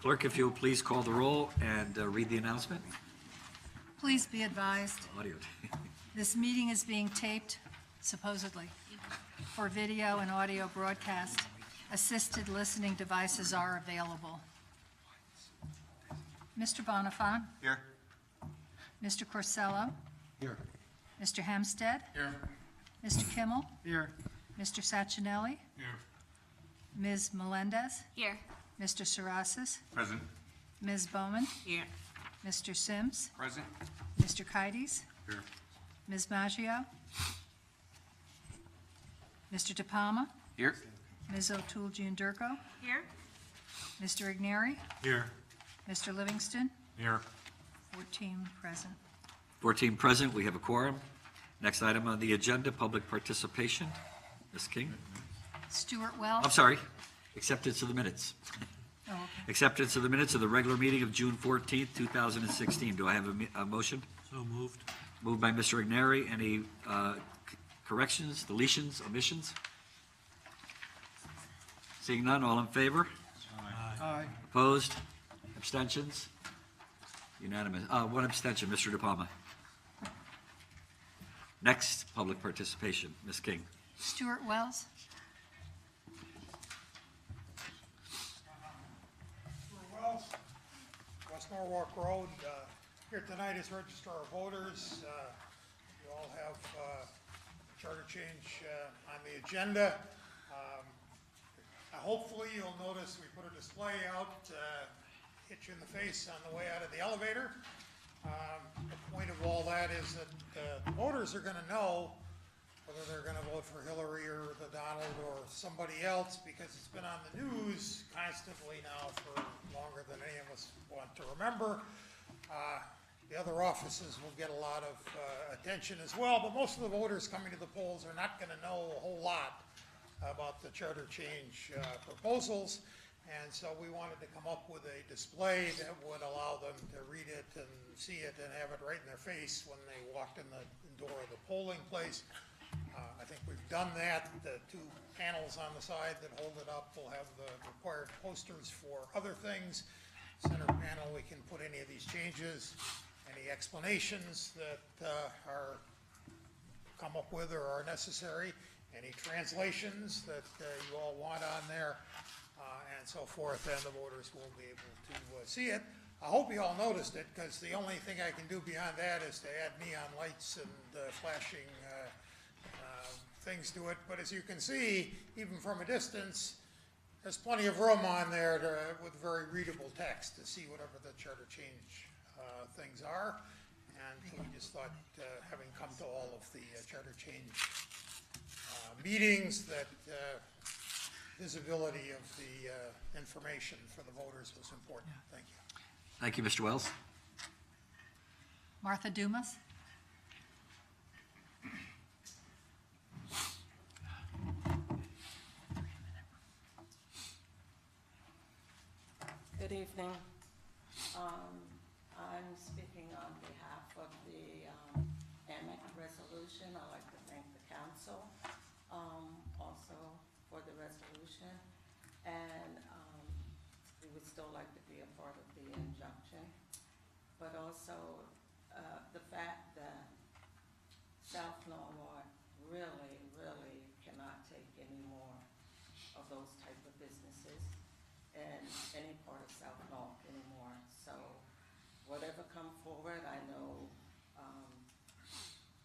Clerk, if you'll please call the roll and read the announcement. Please be advised, Audio. this meeting is being taped, supposedly, for video and audio broadcast. Assisted listening devices are available. Mr. Bonifant? Here. Mr. Corsello? Here. Mr. Hempstead? Here. Mr. Kimmel? Here. Mr. Sacchinelli? Here. Ms. Melendez? Here. Mr. Sarasis? Present. Ms. Bowman? Here. Mr. Sims? Present. Mr. Kites? Here. Ms. Maggio? Mr. De Palma? Here. Ms. O'Toole Gianderco? Here. Mr. Igneri? Here. Mr. Livingston? Here. 14 present. 14 present, we have a quorum. Next item on the agenda, public participation. Ms. King? Stuart Wells? I'm sorry, acceptance of the minutes. Oh, okay. Acceptance of the minutes of the regular meeting of June 14th, 2016. Do I have a motion? So moved. Moved by Mr. Igneri. Any corrections, deletions, omissions? Seeing none, all in favor? Aye. Opposed? Abstentions? Unanimous. One abstention, Mr. De Palma. Next, public participation. Ms. King. Stuart Wells? Wells, West Norwalk Road. Here tonight is Registrar of Voters. You all have charter change on the agenda. Hopefully you'll notice we put a display out, hit you in the face on the way out of the elevator. The point of all that is that the voters are going to know whether they're going to vote for Hillary or the Donald or somebody else, because it's been on the news constantly now for longer than any of us want to remember. The other offices will get a lot of attention as well, but most of the voters coming to the polls are not going to know a whole lot about the charter change proposals. And so we wanted to come up with a display that would allow them to read it and see it and have it right in their face when they walked in the door of the polling place. I think we've done that. The two panels on the side that hold it up will have the required posters for other things. Center panel, we can put any of these changes, any explanations that are come up with or are necessary, any translations that you all want on there, and so forth, and the voters will be able to see it. I hope you all noticed it, because the only thing I can do beyond that is to add neon lights and flashing things to it. But as you can see, even from a distance, there's plenty of room on there with very readable text to see whatever the charter change things are. And we just thought, having come to all of the charter change meetings, that visibility of the information for the voters was important. Thank you. Thank you, Mr. Wells. Martha Dumas? Good evening. I'm speaking on behalf of the AMIC resolution. I'd like to thank the council also for the resolution. And we would still like to be a part of the injunction. But also the fact that South Norwalk really, really cannot take any more of those type of businesses in any part of South Norwalk anymore. So whatever come forward, I know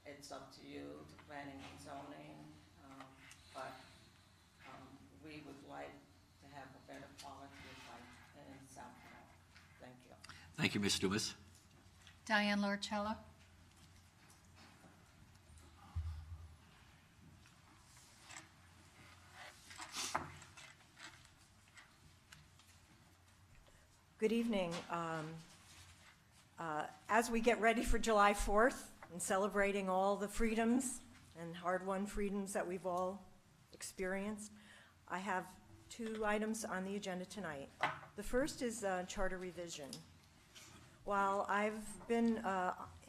it's up to you, to planning and zoning, but we would like to have a better quality of life in South Norwalk. Thank you. Thank you, Ms. Dumas. Diane Lorcello? Good evening. As we get ready for July 4th and celebrating all the freedoms and hard-won freedoms that we've all experienced, I have two items on the agenda tonight. The first is charter revision. While I've been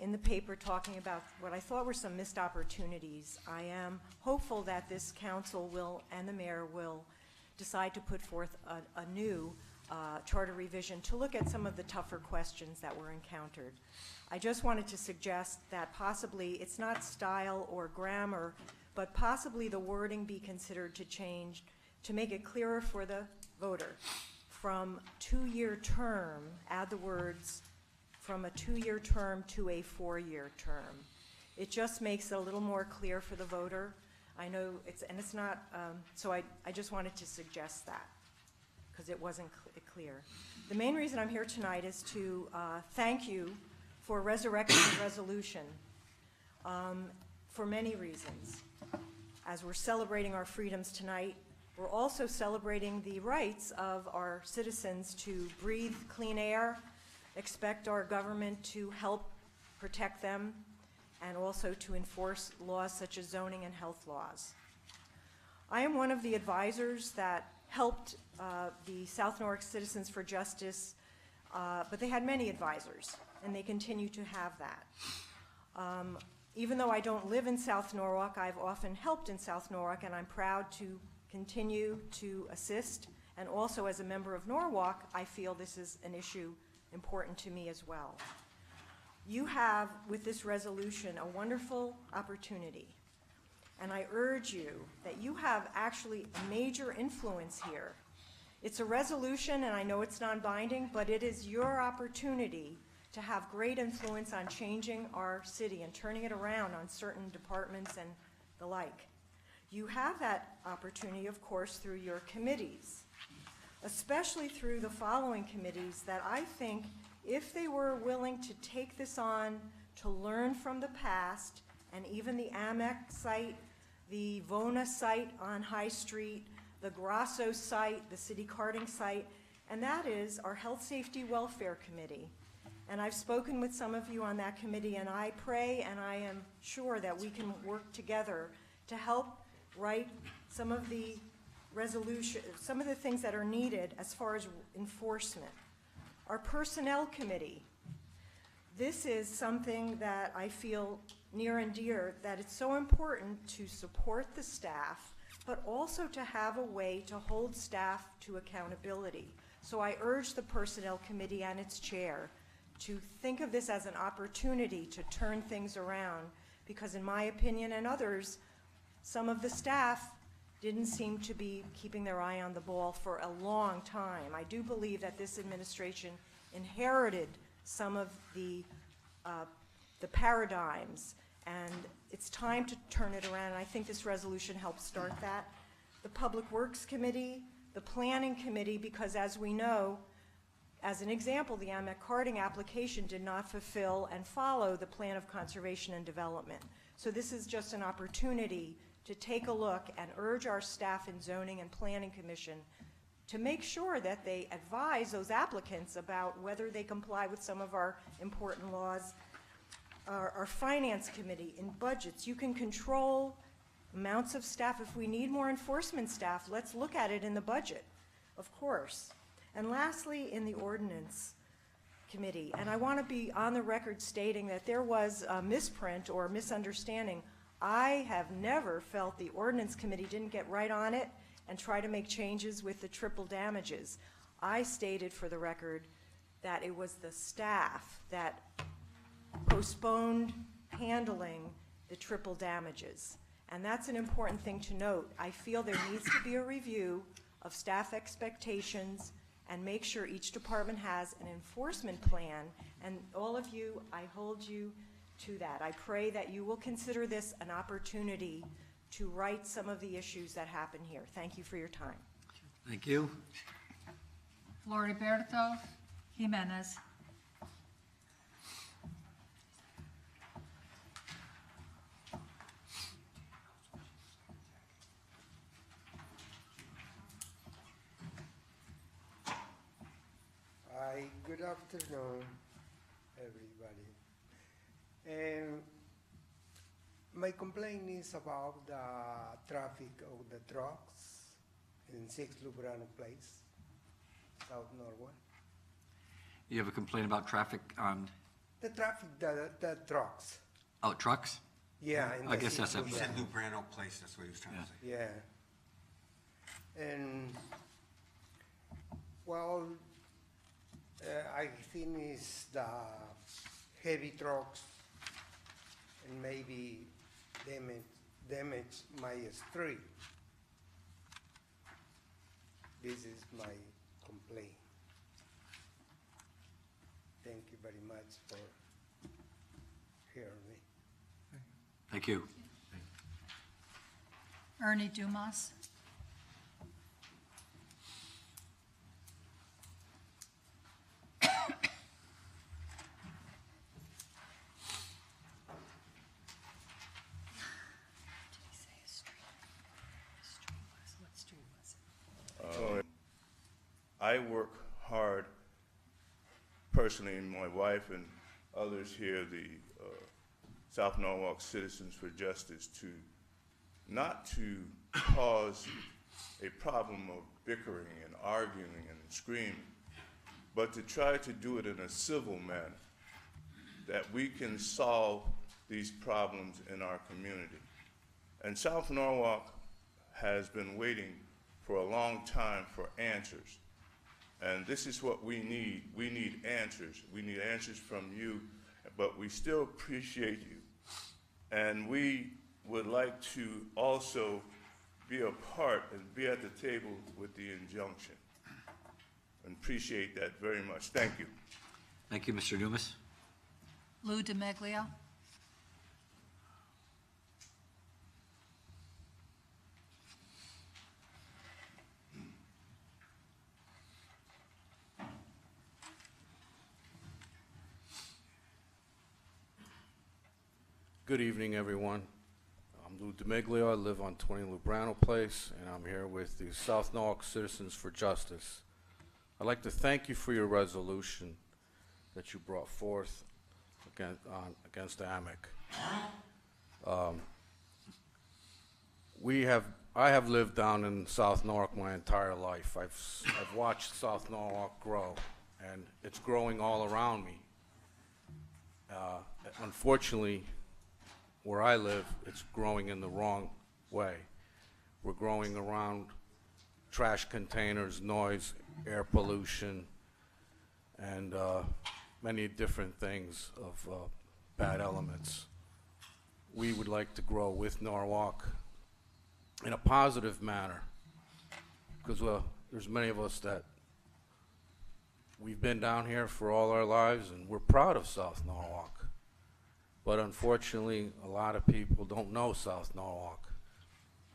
in the paper talking about what I thought were some missed opportunities, I am hopeful that this council will and the mayor will decide to put forth a new charter revision to look at some of the tougher questions that were encountered. I just wanted to suggest that possibly it's not style or grammar, but possibly the wording be considered to change to make it clearer for the voter. From 2-year term, add the words from a 2-year term to a 4-year term. It just makes it a little more clear for the voter. I know it's not, so I just wanted to suggest that because it wasn't clear. The main reason I'm here tonight is to thank you for resurrecting the resolution for many reasons. As we're celebrating our freedoms tonight, we're also celebrating the rights of our citizens to breathe clean air, expect our government to help protect them, and also to enforce laws such as zoning and health laws. I am one of the advisors that helped the South Norwalk Citizens for Justice, but they had many advisors, and they continue to have that. Even though I don't live in South Norwalk, I've often helped in South Norwalk, and I'm proud to continue to assist. And also as a member of Norwalk, I feel this is an issue important to me as well. You have, with this resolution, a wonderful opportunity. And I urge you that you have actually a major influence here. It's a resolution, and I know it's non-binding, but it is your opportunity to have great influence on changing our city and turning it around on certain departments and the like. You have that opportunity, of course, through your committees, especially through the following committees that I think, if they were willing to take this on, to learn from the past, and even the AMEC site, the VONA site on High Street, the Grasso site, the city karting site, and that is our Health, Safety, Welfare Committee. And I've spoken with some of you on that committee, and I pray and I am sure that we can work together to help write some of the some of the things that are needed as far as enforcement. Our Personnel Committee. This is something that I feel near and dear, that it's so important to support the staff, but also to have a way to hold staff to accountability. So I urge the Personnel Committee and its chair to think of this as an opportunity to turn things around, because in my opinion and others, some of the staff didn't seem to be keeping their eye on the ball for a long time. I do believe that this administration inherited some of the paradigms, and it's time to turn it around, and I think this resolution helps start that. The Public Works Committee, the Planning Committee, because as we know, as an example, the AMEC karting application did not fulfill and follow the Plan of Conservation and Development. So this is just an opportunity to take a look and urge our staff in Zoning and Planning Commission to make sure that they advise those applicants about whether they comply with some of our important laws. Our Finance Committee, in budgets, you can control amounts of staff. If we need more enforcement staff, let's look at it in the budget, of course. And lastly, in the Ordinance Committee, and I want to be on the record stating that there was a misprint or misunderstanding. I have never felt the Ordinance Committee didn't get right on it and try to make changes with the triple damages. I stated for the record that it was the staff that postponed handling the triple damages. And that's an important thing to note. I feel there needs to be a review of staff expectations and make sure each department has an enforcement plan. And all of you, I hold you to that. I pray that you will consider this an opportunity to right some of the issues that happen here. Thank you for your time. Thank you. Floriberto Jimenez. Hi, good afternoon, everybody. And my complaint is about the traffic of the trucks in 6 Lubrano Place, South Norwalk. You have a complaint about traffic on, The traffic, the trucks, trucks? yeah. in I the guess 6 that's a- He Lubrano. said Lubrano Place, that's what he was trying to say. Yeah. And Well, I think it's the heavy trucks and maybe damage my street. This is my complaint. Thank you very much for hearing me. Thank you. Ernie Dumas. I work hard personally, and my wife and others here, the South Norwalk Citizens for Justice, to not to cause a problem of bickering and arguing and screaming, but to try to do it in a civil manner, that we can solve these problems in our community. And South Norwalk has been waiting for a long time for answers. And this is what we need. We need answers. We need answers from you, but we still appreciate you. And we would like to also be a part and be at the table with the injunction. And appreciate that very much. Thank you. Thank you, Mr. Dumas. Lou DiMeglio. Good evening, everyone. I'm Lou DiMeglio. I live on 20 Lubrano Place, and I'm here with the South Norwalk Citizens for Justice. I'd like to thank you for your resolution that you brought forth against AMIC. I have lived down in South Norwalk my entire life. I've watched South Norwalk grow, and it's growing all around me. Unfortunately, where I live, it's growing in the wrong way. We're growing around trash containers, noise, air pollution, and many different things of bad elements. We would like to grow with Norwalk in a positive manner, because there's many of us that we've been down here for all our lives, and we're proud of South Norwalk. But unfortunately, a lot of people don't know South Norwalk.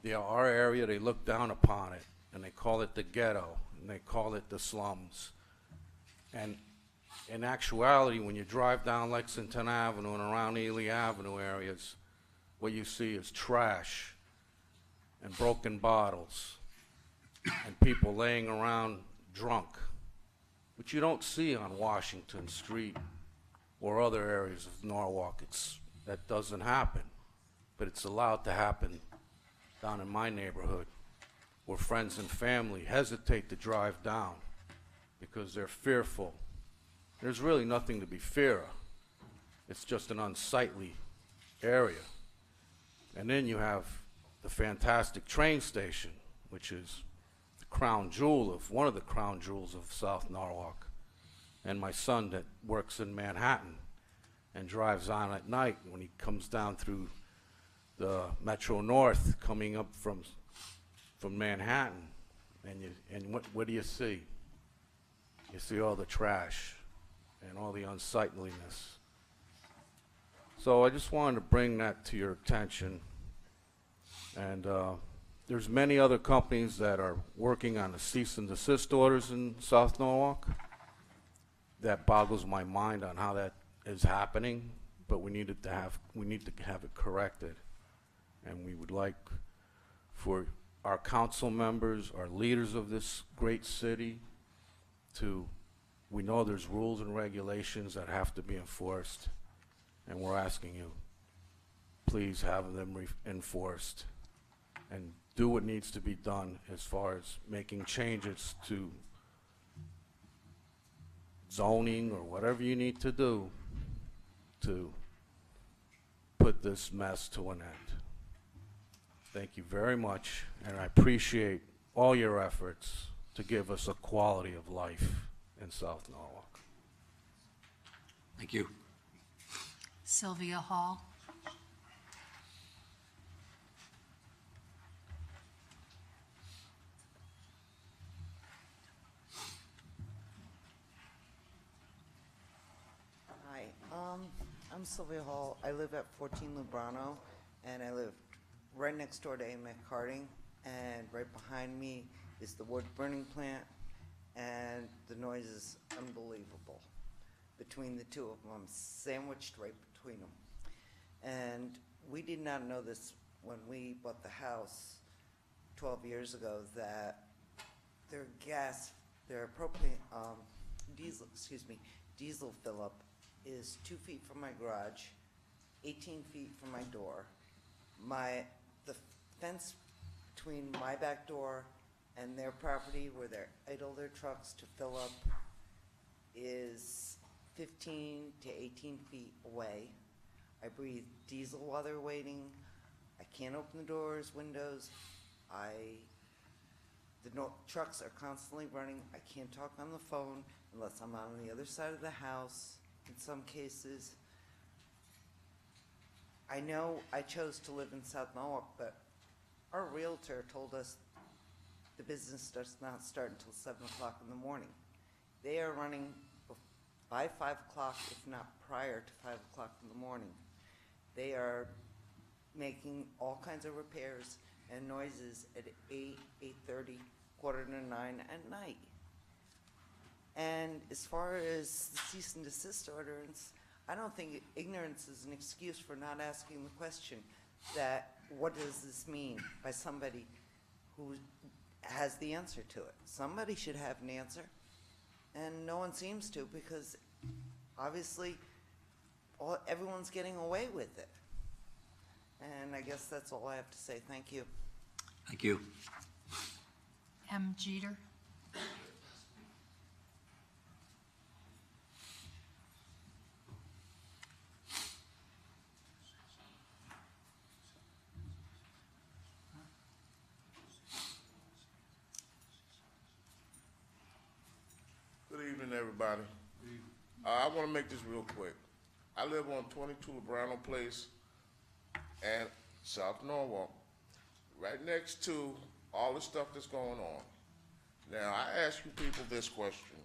Our area, they look down upon it, and they call it the ghetto, and they call it the slums. And in actuality, when you drive down Lexington Avenue and around Ely Avenue areas, what you see is trash and broken bottles and people laying around drunk, which you don't see on Washington Street or other areas of Norwalk. That doesn't happen, but it's allowed to happen down in my neighborhood, where friends and family hesitate to drive down because they're fearful. There's really nothing to be fear of. It's just an unsightly area. And then you have the fantastic train station, which is the crown jewel of, one of the crown jewels of South Norwalk. And my son that works in Manhattan and drives on at night when he comes down through the Metro North, coming up from Manhattan, and what do you see? You see all the trash and all the unsightliness. So I just wanted to bring that to your attention. And there's many other companies that are working on the cease and desist orders in South Norwalk. That boggles my mind on how that is happening, but we need to have it corrected. And we would like for our council members, our leaders of this great city, we know there's rules and regulations that have to be enforced, and we're asking you, please have them enforced and do what needs to be done as far as making changes to zoning or whatever you need to do to put this mess to an end. Thank you very much, and I appreciate all your efforts to give us a quality of life in South Norwalk. Thank you. Sylvia Hall. Hi, I'm Sylvia Hall. I live at 14 Lubrano, and I live right next door to AMEC Karting, and right behind me is the wood burning plant, and the noise is unbelievable between the two of them. I'm sandwiched right between them. And we did not know this when we bought the house 12 years ago, that their propane, diesel fill-up is 2 feet from my garage, 18 feet from my door. The fence between my back door and their property where they idle their trucks to fill up is 15 to 18 feet away. I breathe diesel while they're waiting. I can't open the doors, windows. Trucks are constantly running. I can't talk on the phone unless I'm on the other side of the house in some cases. I know I chose to live in South Norwalk, but our realtor told us the business does not start until 7 o'clock in the morning. They are running by 5 o'clock, if not prior to 5 o'clock in the morning. They are making all kinds of repairs and noises at 8, 8:30, 8:45 at night. And as far as the cease and desist orders, I don't think ignorance is an excuse for not asking the question that what does this mean by somebody who has the answer to it. Somebody should have an answer, and no one seems to, because obviously everyone's getting away with it. And I guess that's all I have to say. Thank you. Thank you. M. Jeter. Good evening, everybody. I want to make this real quick. I live on 22 Lebrano Place and South Norwalk, right next to all the stuff that's going on. Now, I ask you people this question.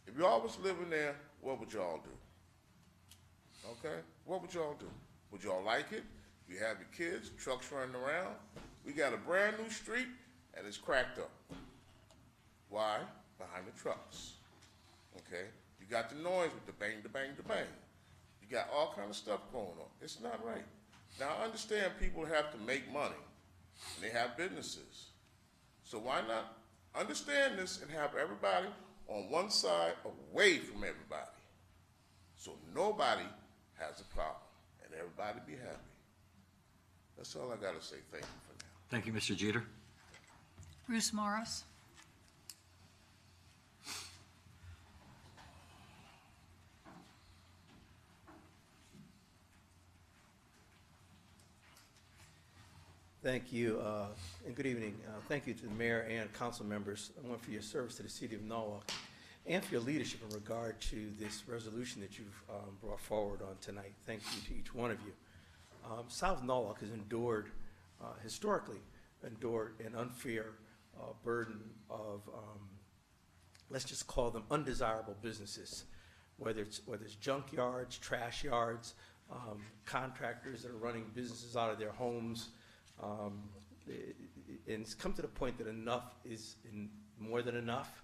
If y'all was living there, what would y'all do? Okay? What would y'all do? Would y'all like it? You have your kids, trucks running around. We got a brand new street, and it's cracked up. Why? Behind the trucks. Okay? You got the noise with the bang, the bang, the bang. You got all kind of stuff going on. It's not right. Now, I understand people have to make money, and they have businesses. So why not understand this and have everybody on one side away from everybody, so nobody has a problem, and everybody be happy. That's all I got to say. Thank you for now. Thank you, Mr. Jeter. Bruce Morris. Thank you, and good evening. Thank you to the mayor and council members, one for your service to the city of Norwalk, and for your leadership in regard to this resolution that you've brought forward on tonight. Thank you to each one of you. South Norwalk has historically endured an unfair burden of, let's just call them undesirable businesses, whether it's junkyards, trash yards, contractors that are running businesses out of their homes. And it's come to the point that enough is more than enough.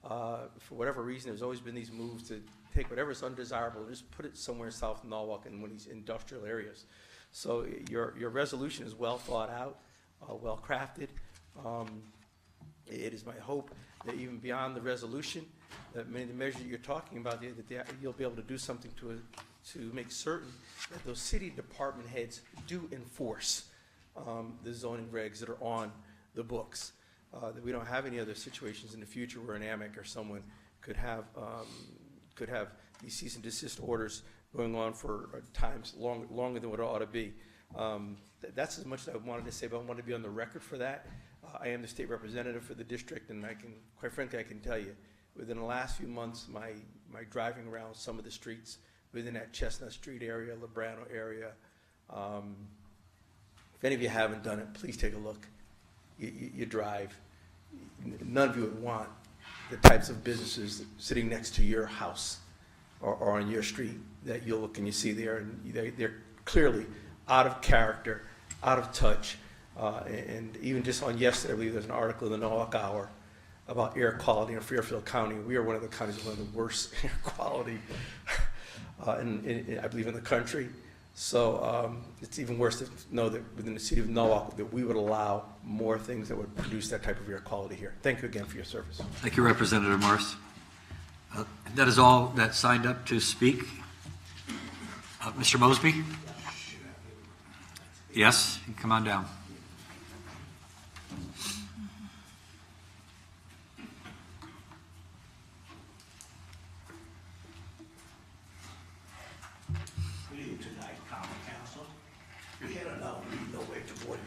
For whatever reason, there's always been these moves to take whatever's undesirable and just put it somewhere in South Norwalk in one of these industrial areas. So your resolution is well thought out, well crafted. It is my hope that even beyond the resolution, that many of the measures you're talking about, that you'll be able to do something to make certain that those city department heads do enforce the zoning regs that are on the books, that we don't have any other situations in the future where an AMEC or someone could have these cease and desist orders going on for times longer than what it ought to be. That's as much as I wanted to say, but I want to be on the record for that. I am the state representative for the district, and quite frankly, I can tell you, within the last few months, my driving around some of the streets within that Chestnut Street area, Lebrano area, if any of you haven't done it, please take a look. You drive. None of you would want the types of businesses sitting next to your house or on your street that you'll look and you see there, and they're clearly out of character, out of touch. And even just on yesterday, I believe there's an article in the Norwalk Hour about air quality in Fairfield County. We are one of the counties with one of the worst air quality, I believe, in the country. So it's even worse to know that within the city of Norwalk that we would allow more things that would produce that type of air quality here. Thank you again for your service. Thank you, Representative Morris. That is all that signed up to speak. Mr. Mosby? Yes, come on down.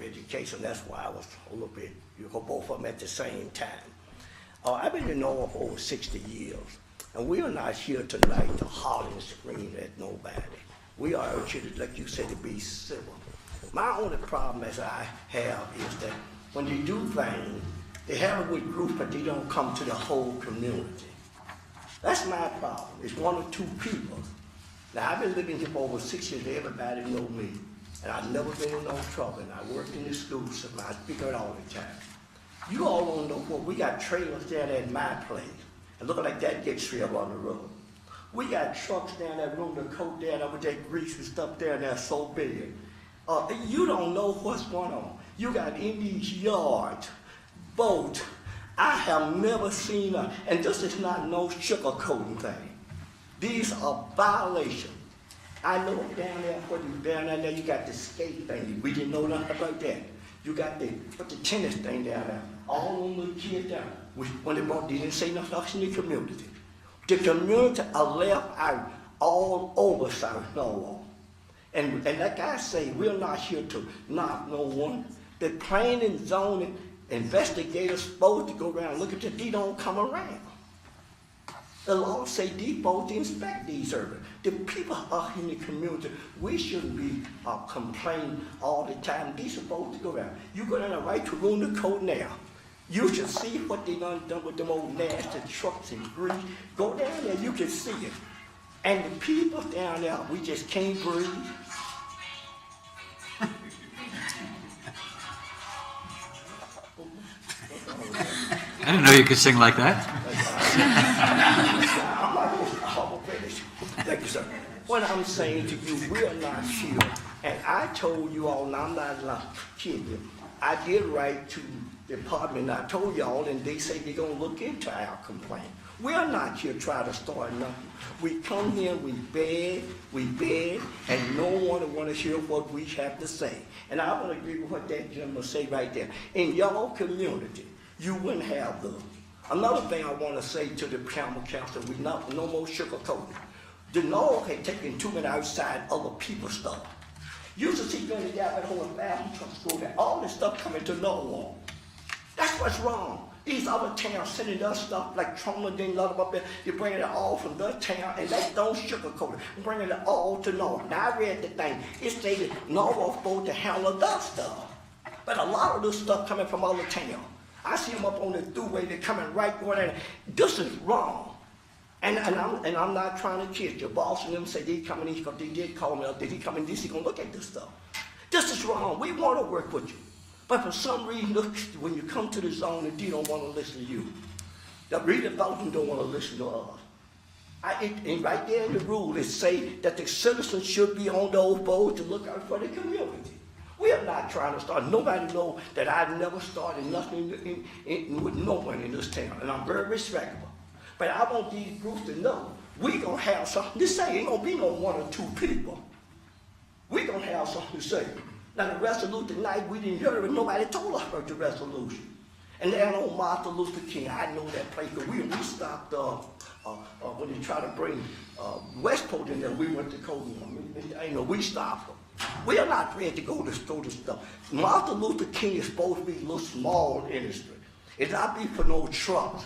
Education, that's why I was a little bit, you go both of them at the same time. I've been in Norwalk for over 60 years, and we are not here tonight to holler and scream at nobody. We are here, like you said, to be civil. My only problem as I have is that when you do things, they have it with groups, but they don't come to the whole community. That's my problem. It's one or two people. Now, I've been living here for over 6 years. Everybody know me. And I've never been in no trouble. And I worked in the school system. I speak of it all the time. You all don't know what we got trailers down there at my place. And looking like that gets trail on the road. We got trucks down there, room to coat down there with that grease and stuff down there so big. You don't know what's going on. You got in these yards, boats. I have never seen and this is not no sugarcoating thing. These are violations. I know down there, down there, you got the skate thing. We didn't know nothing about that. You got the tennis thing down there. All them little kids down there. When they brought, they didn't say nothing else in the community. The community are left out all over South Norwalk. And like I say, we're not here to knock no one. The planning and zoning investigators supposed to go around and look at it. They don't come around. The law say they're supposed to inspect these areas. The people are in the community. We shouldn't be complaining all the time. They're supposed to go around. You go down the right to ruin the code now. You should see what they done with them old nasty trucks and grease. Go down there, you can see it. And the people down there, we just can't breathe. I didn't know you could sing like that. Thank you, sir. What I'm saying to you, we are not here. And I told you all, and I'm not kidding you, I did write to the department, I told y'all, and they say they're going to look into our complaint. We are not here trying to start nothing. We come here, we beg, and no one want to hear what we have to say. And I want to agree with what that gentleman say right there. In your community, you wouldn't have those. Another thing I want to say to the council, we no more sugarcoating. The Norwalk had taken too many outside other people's stuff. You used to see going down that whole family trucks go there, all this stuff coming to Norwalk. That's what's wrong. These other towns sending us stuff like Trumbull and then up there, they're bringing it all from the town, and they don't sugarcoat it, bringing it all to Norwalk. Now I read the thing, it stated Norwalk's supposed to handle that stuff. But a lot of this stuff coming from other towns. I see them up on the throughway, they're coming right going in. This is wrong. And I'm not trying to kid you. Boss and them say they coming in, because they did call me up, did he come in, he's gonna look at this stuff. This is wrong. We want to work with you. But for some reason, look, when you come to the zone, they don't want to listen to you. The redevelopment don't want to listen to us. And right there in the rule, it say that the citizens should be on those boards to look out for the community. We are not trying to start. Nobody knows that I've never started nothing with no one in this town, and I'm very respectful. But I want these groups to know we're going to have something to say. Ain't going to be no one or two people. We're going to have something to say. Now, the resolution tonight, we didn't hear it. Nobody told us about the resolution. And then on Martin Luther King, I know that place, because we stopped when they tried to bring Westport in there. We went to Colton. We stopped them. We are not ready to go to store this stuff. Martin Luther King is supposed to be a little small industry. It's not be for no trucks.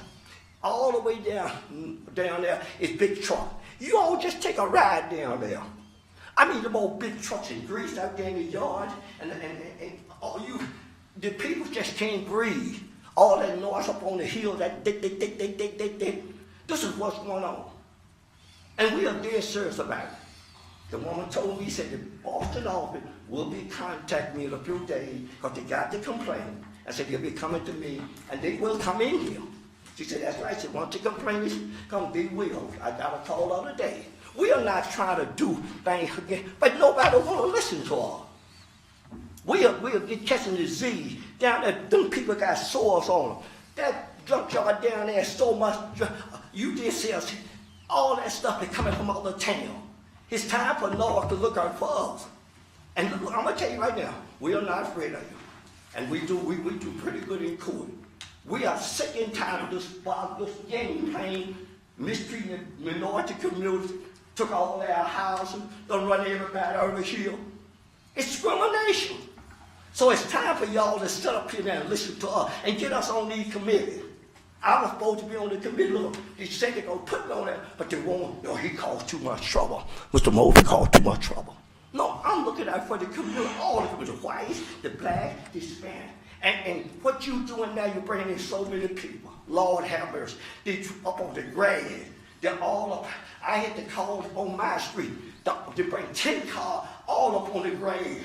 All the way down there is big trucks. You all just take a ride down there. I mean, the more big trucks and grease out there in the yard, and all you, the people just can't breathe. All that noise up on the hill, that dick. This is what's going on. And we are dead serious about it. The woman told me, said the Boston office will be contacting me in a few days because they got the complaint. I said, they'll be coming to me, and they will come in here. She said, that's right. She said, once the complaint come, they will. I got a call the other day. We are not trying to do things again, but nobody want to listen to us. We'll get catching disease. Down there, them people got sores on them. That junkyard down there is so much, you just see us, all that stuff is coming from all the town. It's time for North to look out for us. And look, I'm going to tell you right now, we are not afraid of you. And we do pretty good in court. We are sick and tired of this game playing, mistreating the minority community, took all their houses, done run everybody over here. It's discrimination. So it's time for y'all to sit up here and listen to us and get us on these committees. I was supposed to be on the committee. Look, they said they're going to put me on there, but they won't. No, he caused too much trouble. Mr. Mosby caused too much trouble. No, I'm looking out for the community, all of them, the whites, the blacks, the Hispanics. And what you doing now, you're bringing in so many people. Lord have mercy. They up on the grass. They're all up. I had to call on my street. They bring 10 cars all up on the grave.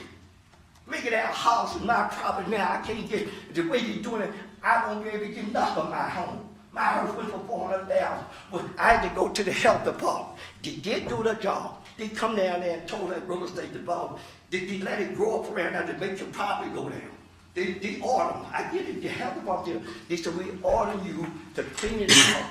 Making that house is my property now. I can't get, the way you're doing it, I won't be able to get nothing of my home. My house went for $400,000. But I had to go to the health department. They did do their job. They come down there and told that real estate development, they let it grow up around there to make your property go down. They order them. I get it. The health department, they said, we order you to clean it up.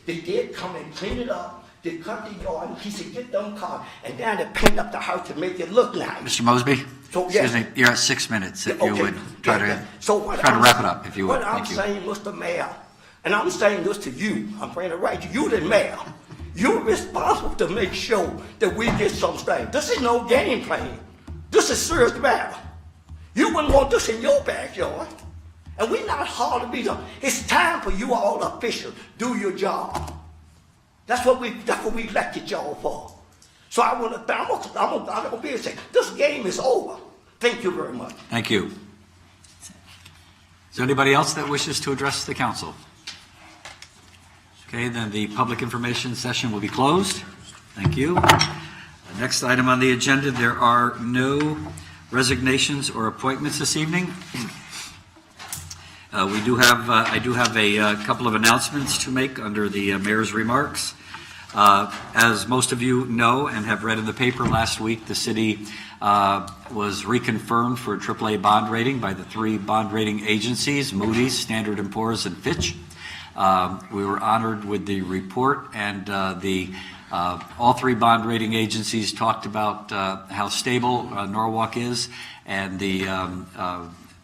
They did come and clean it up. They cut the yard, and he said, get them cars. And then they paint up the house to make it look nice. Mr. Mosby? So, yes. Excuse me, you're at 6 minutes. If you would try to wrap it up, if you would. What I'm Thank you. saying, Mr. Mayor, and I'm saying this to you, I'm saying it right to you, the mayor. You're responsible to make sure that we get some things. This is no game playing. This is serious matter. You wouldn't want this in your backyard. And we're not hard to be done. It's time for you all officials do your job. That's what we elected y'all for. So I'm gonna be able to say, this game is over. Thank you very much. Thank you. Is there anybody else that wishes to address the council? Okay, then the public information session will be closed. Thank you. The next item on the agenda, there are no resignations or appointments this evening. I do have a couple of announcements to make under the mayor's remarks. As most of you know and have read in the paper last week, the city was reconfirmed for a AAA bond rating by the 3 bond rating agencies, Moody's, Standard & Poor's, and Fitch. We were honored with the report, and all 3 bond rating agencies talked about how stable Norwalk is, and the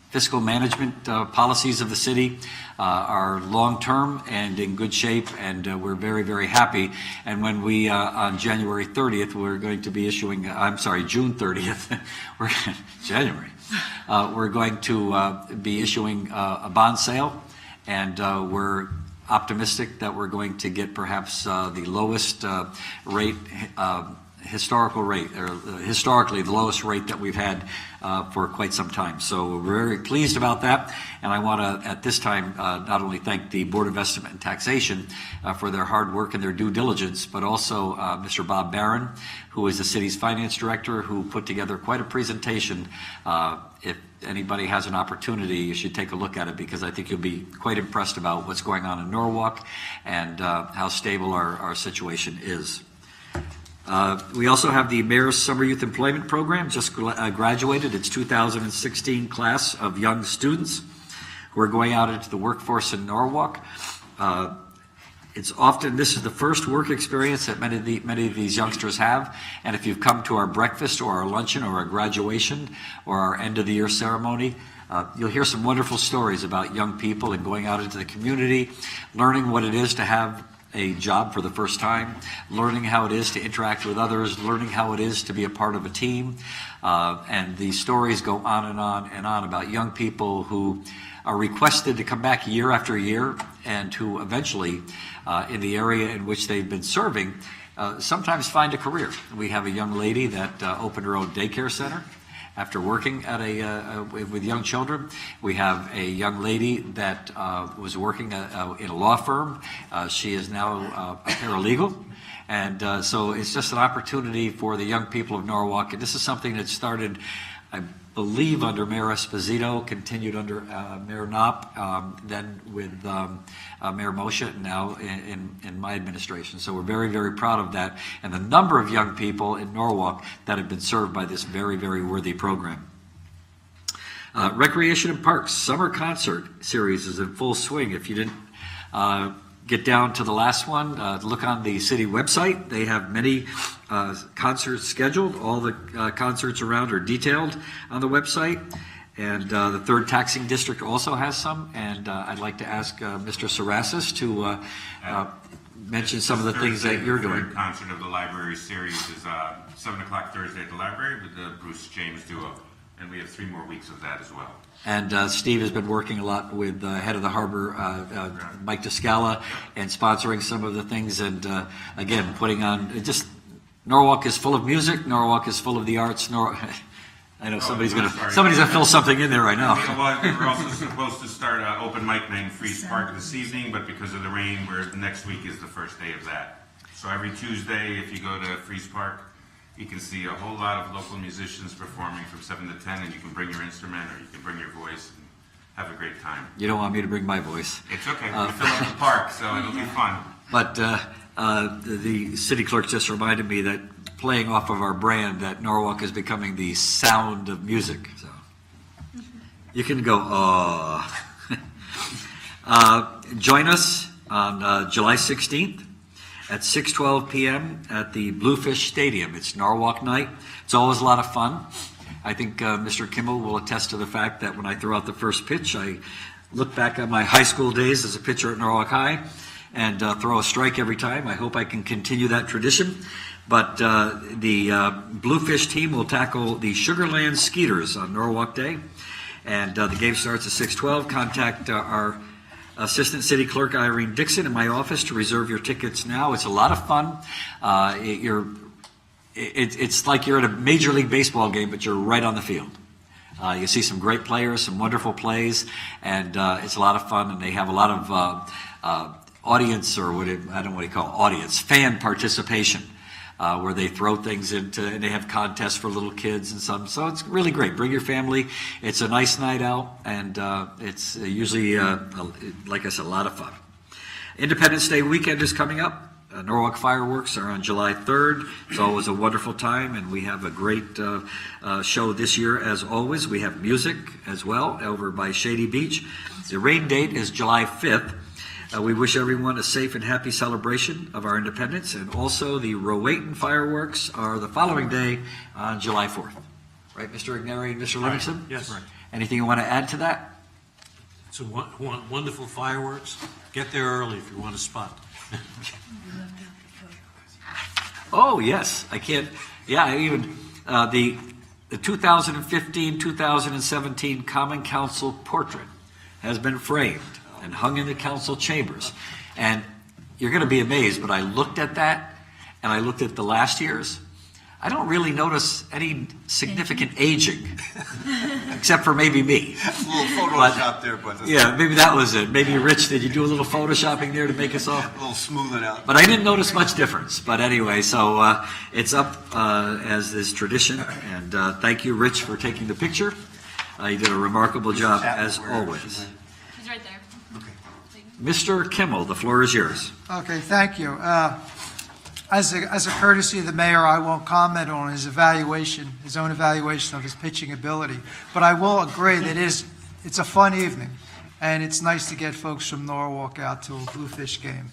fiscal management policies of the city are long-term and in good shape, and we're very, very happy. And when we, on January 30th, we're going to be issuing, June 30th, we're going to be issuing a bond sale, and we're optimistic that we're going to get perhaps the lowest rate, historically the lowest rate that we've had for quite some time. So we're very pleased about that, and I want to at this time not only thank the Board of Estimate and Taxation for their hard work and their due diligence, but also Mr. Bob Barron, who is the city's finance director, who put together quite a presentation. If anybody has an opportunity, you should take a look at it, because I think you'll be quite impressed about what's going on in Norwalk and how stable our situation is. We also have the Mayor's Summer Youth Employment Program, just graduated. It's 2016 class of young students who are going out into the workforce in Norwalk. This is the first work experience that many of these youngsters have, and if you've come to our breakfast or our luncheon or our graduation or our end of the year ceremony, you'll hear some wonderful stories about young people and going out into the community, learning what it is to have a job for the first time, learning how it is to interact with others, learning how it is to be a part of a team. And the stories go on and on and on about young people who are requested to come back year after year, and who eventually, in the area in which they've been serving, sometimes find a career. We have a young lady that opened her own daycare center after working at with young children. We have a young lady that was working in a law firm. She is now a paralegal. And so it's just an opportunity for the young people of Norwalk. And this is something that started, I believe, under Mayor Esposito, continued under Mayor Knopp, then with Mayor Moshe, and now in my administration. So we're very, very proud of that, and the number of young people in Norwalk that have been served by this very, very worthy program. Recreation and Parks Summer Concert Series is in full swing. If you didn't get down to the last one, look on the city website. They have many concerts scheduled. All the concerts around are detailed on the website. And the 3rd Taxing District also has some. And I'd like to ask Mr. Sarasis to mention some of the things that you're doing. The third concert of the library series is 7 o'clock Thursday at the library with the Bruce James Duo. And we have 3 more weeks of that as well. And Steve has been working a lot with head of the harbor, Mike Descala, and sponsoring some of the things. And again, putting on just Norwalk is full of music. Norwalk is full of the arts. I know somebody's gonna fill something in there right now. Well, we're also supposed to start an open mic night in Freeze Park this evening, but because of the rain, next week is the first day of that. So every Tuesday, if you go to Freeze Park, you can see a whole lot of local musicians performing from 7 to 10, and you can bring your instrument or you can bring your voice and have a great time. You don't want me to bring my voice. It's okay. We fill up the park, so it'll be fun. But the city clerk just reminded me that playing off of our brand, that Norwalk is becoming the sound of music. So you can go, join us on July 16th. At 6:12 p.m. at the Bluefish Stadium. It's Norwalk night. It's always a lot of fun. I think Mr. Kimmel will attest to the fact that when I throw out the first pitch, I look back at my high school days as a pitcher at Norwalk High and throw a strike every time. I hope I can continue that tradition. But the Bluefish team will tackle the Sugarland Skeeters on Norwalk Day. And the game starts at 6:12. Contact our Assistant City Clerk Irene Dixon in my office to reserve your tickets now. It's a lot of fun. It's like you're at a Major League Baseball game, but you're right on the field. You see some great players, some wonderful plays, and it's a lot of fun. And they have a lot of audience, or I don't know what you call it, audience, fan participation. Where they throw things into, and they have contests for little kids and some. So it's really great. Bring your family. It's a nice night out, and it's usually, like I said, a lot of fun. Independence Day weekend is coming up. Norwalk fireworks are on July 3rd. It's always a wonderful time, and we have a great show this year as always. We have music as well over by Shady Beach. The rain date is July 5th. We wish everyone a safe and happy celebration of our independence, and also the Rowayton fireworks are the following day on July 4th. Right, Mr. Ignari and Mr. Livingston? Yes. Right. Anything you want to add to that? It's a wonderful fireworks. Get there early if you want a spot. Oh, yes. I can't. Yeah, even the 2015-2017 Common Council portrait has been framed and hung in the council chambers. And you're going to be amazed, but I looked at that, and I looked at the last year's. I don't really notice any significant aging, except for maybe me. A little Photoshop there, but... Yeah, maybe that was it. Maybe, Rich, did you do a little Photoshopping there to make us all... A little smoothing out. But I didn't notice much difference. But anyway, so it's up as is tradition. And thank you, Rich, for taking the picture. You did a remarkable job, as always. She's right there. Okay. Mr. Kimmel, the floor is yours. Okay, thank you. As a courtesy of the mayor, I won't comment on his evaluation, his own evaluation of his pitching ability. But I will agree that it's a fun evening, and it's nice to get folks from Norwalk out to a Bluefish game.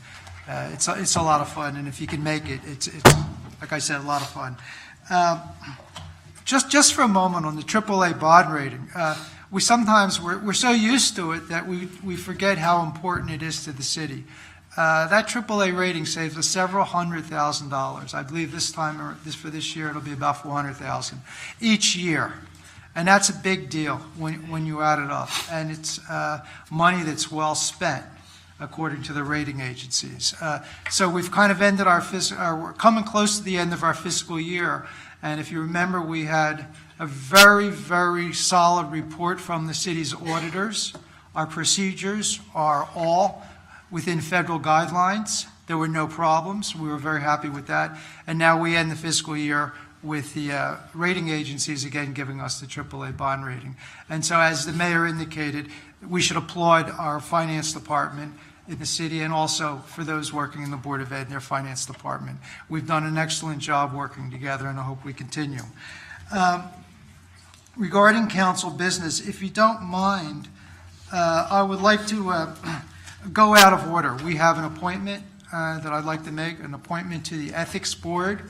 It's a lot of fun, and if you can make it, it's like I said, a lot of fun. Just for a moment on the AAA bond rating, we're so used to it that we forget how important it is to the city. That AAA rating saves us several $100,000. I believe for this year, it'll be about $400,000 each year. And that's a big deal when you add it up. And it's money that's well spent, according to the rating agencies. So we've kind of ended we're coming close to the end of our fiscal year. And if you remember, we had a very, very solid report from the city's auditors. Our procedures are all within federal guidelines. There were no problems. We were very happy with that. And now we end the fiscal year with the rating agencies again giving us the AAA bond rating. And so as the mayor indicated, we should applaud our finance department in the city and also for those working in the Board of Ed and their finance department. We've done an excellent job working together, and I hope we continue. Regarding council business, if you don't mind, I would like to go out of order. We have an appointment that I'd like to make, an appointment to the Ethics Board.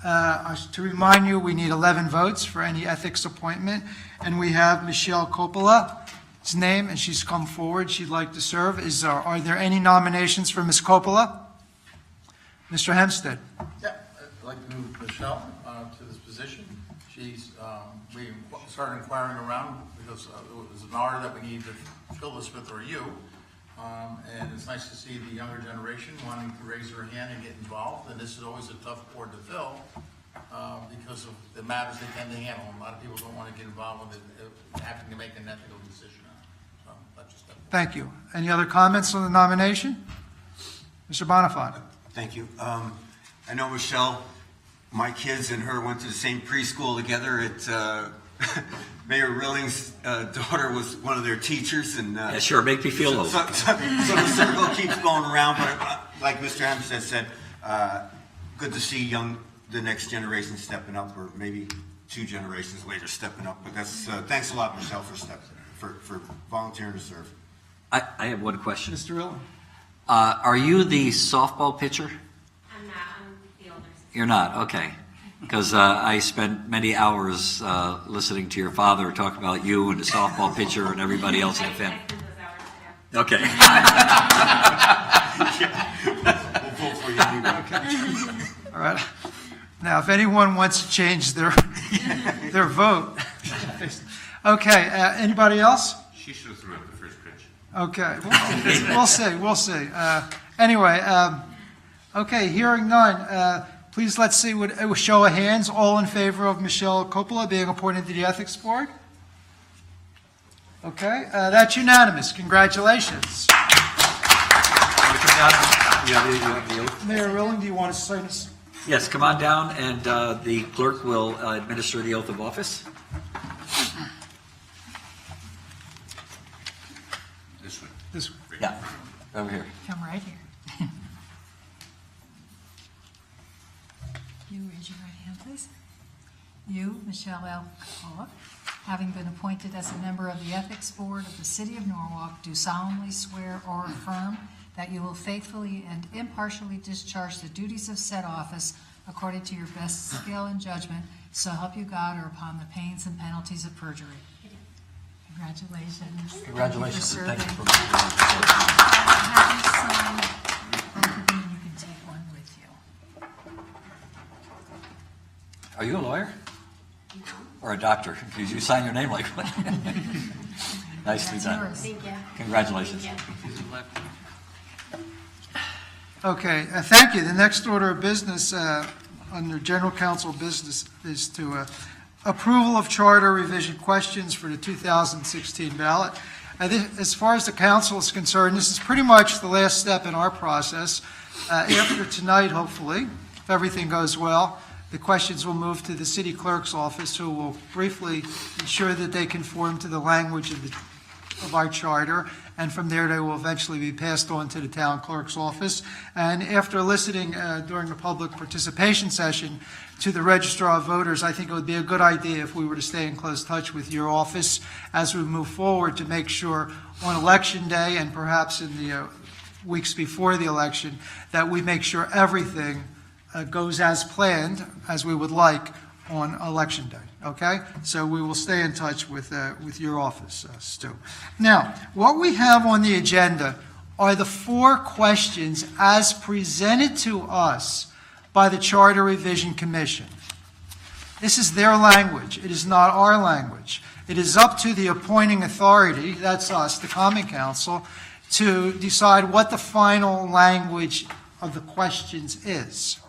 To remind you, we need 11 votes for any ethics appointment, and we have Michelle Coppola's name, and she's come forward. She'd like to serve. Are there any nominations for Ms. Coppola? Mr. Hempstead. Yeah, I'd like to move Michelle to this position. We started inquiring around because it was an honor that we needed to fill this with her you. And it's nice to see the younger generation wanting to raise their hand and get involved. And this is always a tough board to fill because of the matters they tend to handle. A lot of people don't want to get involved with it, having to make an ethical decision on it. So that's just that. Thank you. Any other comments on the nomination? Mr. Bonifant. Thank you. I know Michelle, my kids and her went to the same preschool together at Mayor Rilling's daughter was one of their teachers, and yeah, sure, make me feel old. So the circle keeps going around, but like Mr. Hempstead said, good to see the next generation stepping up, or maybe 2 generations later stepping up. But that's thanks a lot, Michelle, for volunteering to serve. I have one question. Mr. Rilling. Are you the softball pitcher? I'm not. I'm the older sister. You're not, okay. Because I spent many hours listening to your father talk about you and the softball pitcher and everybody else in the family. Okay. We'll vote for you anyway. Okay. All right. Now, if anyone wants to change their vote. Okay, anybody else? She should have threw up the first pitch. Okay, we'll see. Anyway, okay, hearing none. Please let's see with a show of hands. All in favor of Michelle Coppola being appointed to the Ethics Board? Okay, that's unanimous. Congratulations. Mayor Rilling, do you want to sign this? Yes, come on down, and the clerk will administer the oath of office. This one. This one. Yeah, over here. Come right here. You raise your right hand, please. You, Michelle L. Coppola, having been appointed as a member of the Ethics Board of the City of Norwalk, do solemnly swear or affirm that you will faithfully and impartially discharge the duties of said office according to your best skill and judgment, so help you God, or upon the pains and penalties of perjury. Congratulations. Congratulations. Thank you for Thank serving. Have you signed both of them, and you can take one with you. Are you a lawyer? Or a doctor? Because you sign your name like one. Nicely That's done. yours. Thank you. Congratulations. Thank you. Okay, thank you. The next order of business under General Council business is to approval of charter revision questions for the 2016 ballot. As far as the council is concerned, this is pretty much the last step in our process. After tonight, hopefully, if everything goes well, the questions will move to the city clerk's office, who will briefly ensure that they conform to the language of our charter, and from there they will eventually be passed on to the town clerk's office. And after listening during the public participation session to the registrar of voters, I think it would be a good idea if we were to stay in close touch with your office as we move forward to make sure on election day and perhaps in the weeks before the election that we make sure everything goes as planned, as we would like on election day. Okay, so we will stay in touch with your office, Stu. Now, what we have on the agenda are the 4 questions as presented to us by the Charter Revision Commission. This is their language. It is not our language. It is up to the appointing authority, that's us, the Common Council, to decide what the final language of the questions is.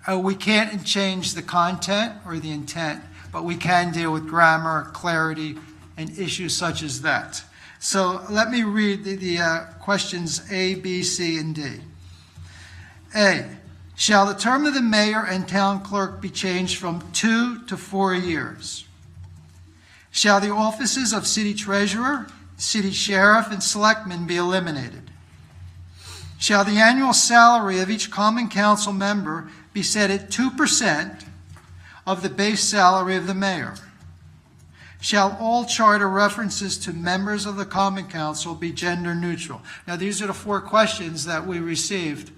We can't change the content or the intent, but we can deal with grammar, clarity, and issues such as that. So let me read the questions A, B, C, and D. A, shall the term of the mayor and town clerk be changed from 2 to 4 years? Shall the offices of city treasurer, city sheriff, and selectmen be eliminated? Shall the annual salary of each common council member be set at 2% of the base salary of the mayor? Shall all charter references to members of the common council be gender neutral? Now, these are the 4 questions that we received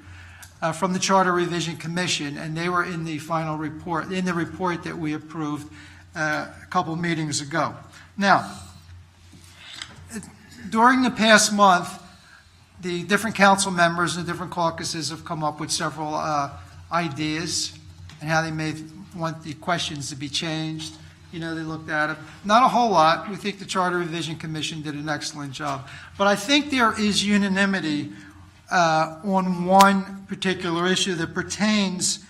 from the Charter Revision Commission, and they were in the final report, in the report that we approved a couple meetings ago. Now, during the past month, the different council members and the different caucuses have come up with several ideas and how they may want the questions to be changed. You know, they looked at it. Not a whole lot. We think the Charter Revision Commission did an excellent job. But I think there is unanimity on one particular issue that pertains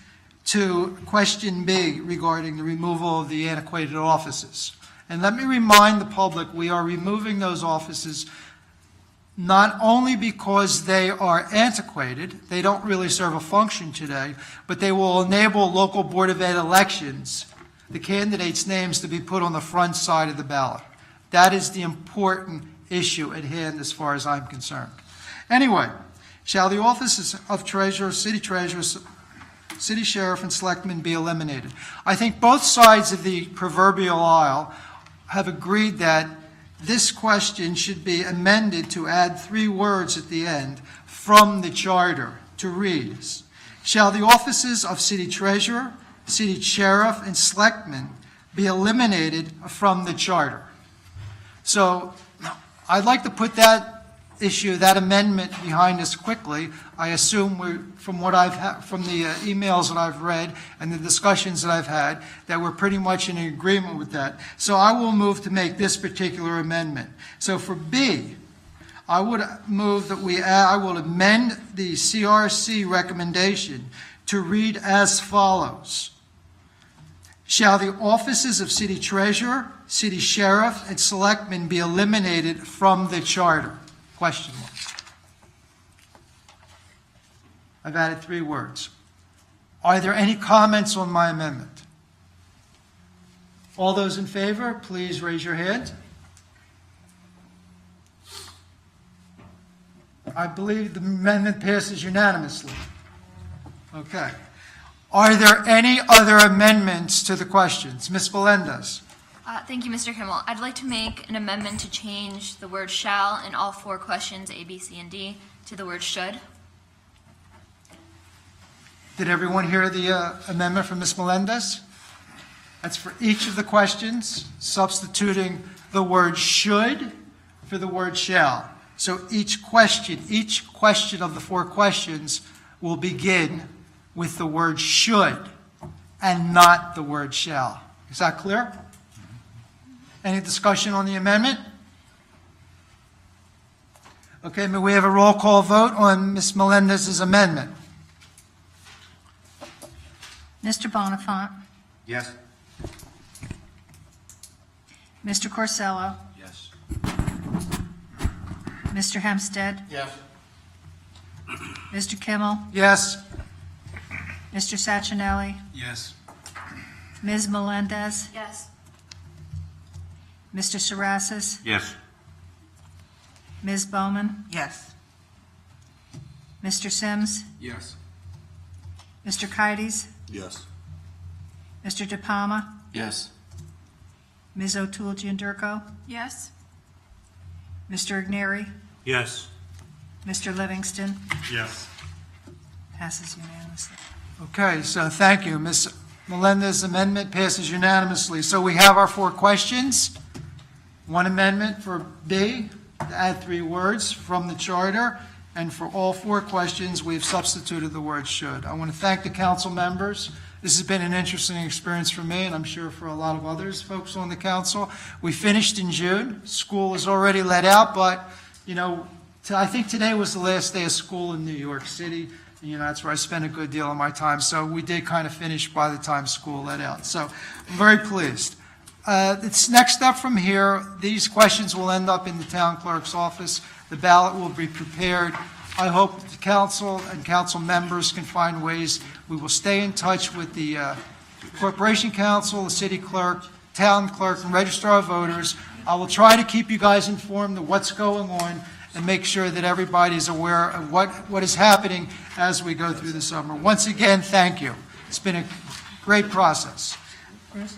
to question B regarding the removal of the antiquated offices. And let me remind the public, we are removing those offices not only because they are antiquated, they don't really serve a function today, but they will enable local Board of Ed elections, the candidates' names to be put on the front side of the ballot. That is the important issue at hand as far as I'm concerned. Anyway, shall the offices of treasurer, city sheriff, and selectmen be eliminated? I think both sides of the proverbial aisle have agreed that this question should be amended to add 3 words at the end from the charter to read, shall the offices of city treasurer, city sheriff, and selectmen be eliminated from the charter? So I'd like to put that issue, that amendment behind us quickly. I assume from what I've had, from the emails that I've read and the discussions that I've had, that we're pretty much in agreement with that. So I will move to make this particular amendment. So for B, I would move that I will amend the CRC recommendation to read as follows. Shall the offices of city treasurer, city sheriff, and selectmen be eliminated from the charter? Question mark. I've added 3 words. Are there any comments on my amendment? All those in favor, please raise your hand. I believe the amendment passes unanimously. Okay. Are there any other amendments to the questions? Ms. Melendez. Thank you, Mr. Kimmel. I'd like to make an amendment to change the word shall in all 4 questions, A, B, C, and D, to the word should. Did everyone hear the amendment from Ms. Melendez? That's for each of the questions, substituting the word should for the word shall. So each question of the 4 questions will begin with the word should and not the word shall. Is that clear? Any discussion on the amendment? Okay, may we have a roll call vote on Ms. Melendez's amendment? Mr. Bonifant, Yes? Mr. Corsello, Yes. Mr. Hempstead, Yes. Mr. Kimmel, Yes. Mr. Sacchinelli, Yes. Ms. Melendez, Yes. Mr. Sarasis, Yes. Ms. Bowman, Yes. Mr. Sims, Yes. Mr. Kites, Yes. Mr. De Palma, Yes. Ms. O'Toole Giandirko, Yes. Mr. Igneri, Yes. Mr. Livingston, Yes. passes unanimously. Okay, so thank you. Ms. Melendez's amendment passes unanimously. So we have our 4 questions. One amendment for B, to add 3 words from the charter, And for all 4 questions, we've substituted the word should. I want to thank the council members. This has been an interesting experience for me, and I'm sure for a lot of others folks on the council. We finished in June. School is already let out, but, you know, I think today was the last day of school in New York City. You know, that's where I spent a good deal of my time. So we did kind of finish by the time school let out. So I'm very pleased. It's next up from here. These questions will end up in the town clerk's office. The ballot will be prepared. I hope the council and council members can find ways. We will stay in touch with the Corporation Council, the city clerk, town clerk, and registrar of voters. I will try to keep you guys informed of what's going on and make sure that everybody is aware of what is happening as we go through the summer. Once again, thank you. It's been a great process. Yes?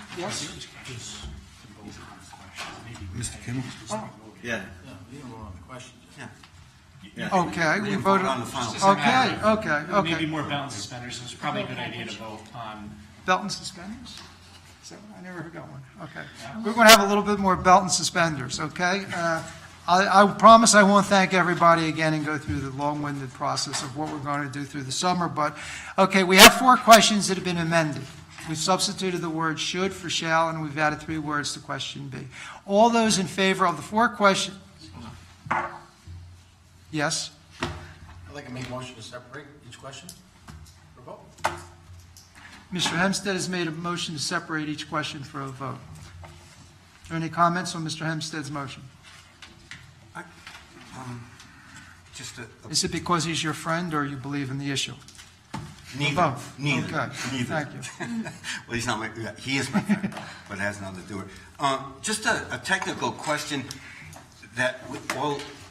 Mr. Kimmel? Yeah. You don't vote on the question. Yeah. Okay, we voted on the final. Okay. Maybe more belt and suspenders, so it's probably a good idea to vote on. Belt and suspenders? So, I never got one. Okay. We're going to have a little bit more belt and suspenders, okay? I promise I won't thank everybody again and go through the long-winded process of what we're going to do through the summer, but, okay, we have 4 questions that have been amended. We've substituted the word should for shall, and we've added 3 words to question B. All those in favor of the 4 questions? Yes? I'd like to make a motion to separate each question for vote. Mr. Hempstead has made a motion to separate each question for a vote. Are there any comments on Mr. Hempstead's motion? Is it because he's your friend or you believe in the issue? Neither. Both. Neither. Okay. Neither. Thank you. Well, he's not my, he is my friend, but it has nothing to do with it. Just a technical question that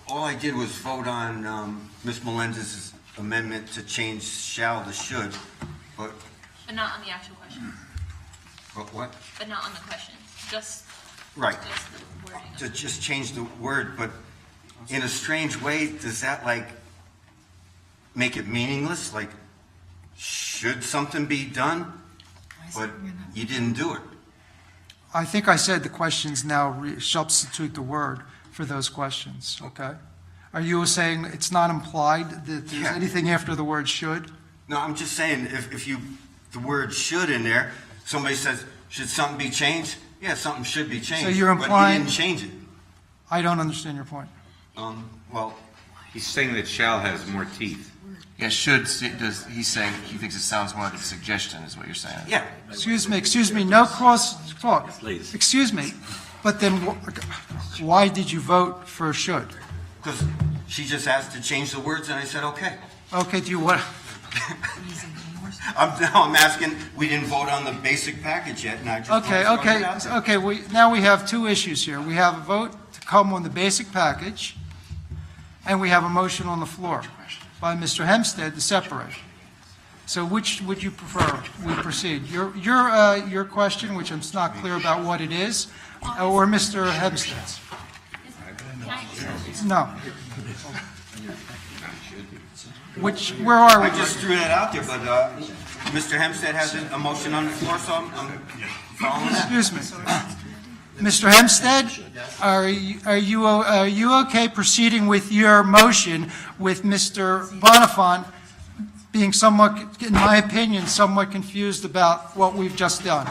all I did was vote on Ms. Melendez's amendment to change shall to should, but But not on the actual question. what? But not on the question. Just, Right. just the wording. To just change the word, but in a strange way, does that like make it meaningless? Like, should something be done, but you didn't do it? I think I said the questions now substitute the word for those questions, okay? Are you saying it's not implied that there's anything after the word should? No, I'm just saying, if you, the word should in there, somebody says, should something be changed? Yeah, something should be changed. So you're implying- But you didn't change it. I don't understand your point. Well, He's saying that shall has more teeth. Yeah, he's saying he thinks it sounds more like a suggestion, is what you're saying. Yeah. Excuse me, no cross talk. Please. Excuse me, but then why did you vote for should? Because she just asked to change the words, and I said, okay. Okay, do you want, I'm asking, we didn't vote on the basic package yet, and I just want to throw it out there. okay, now we have 2 issues here. We have a vote to come on the basic package, and we have a motion on the floor by Mr. Hempstead to separate. So which would you prefer we proceed? Your question, which I'm not clear about what it is, or Mr. Hempstead's? No. Where are we? I just threw that out there, but Mr. Hempstead has a motion on the floor, so I'm following that. Excuse me. Mr. Hempstead, are you okay proceeding with your motion with Mr. Bonifant being somewhat, in my opinion, somewhat confused about what we've just done?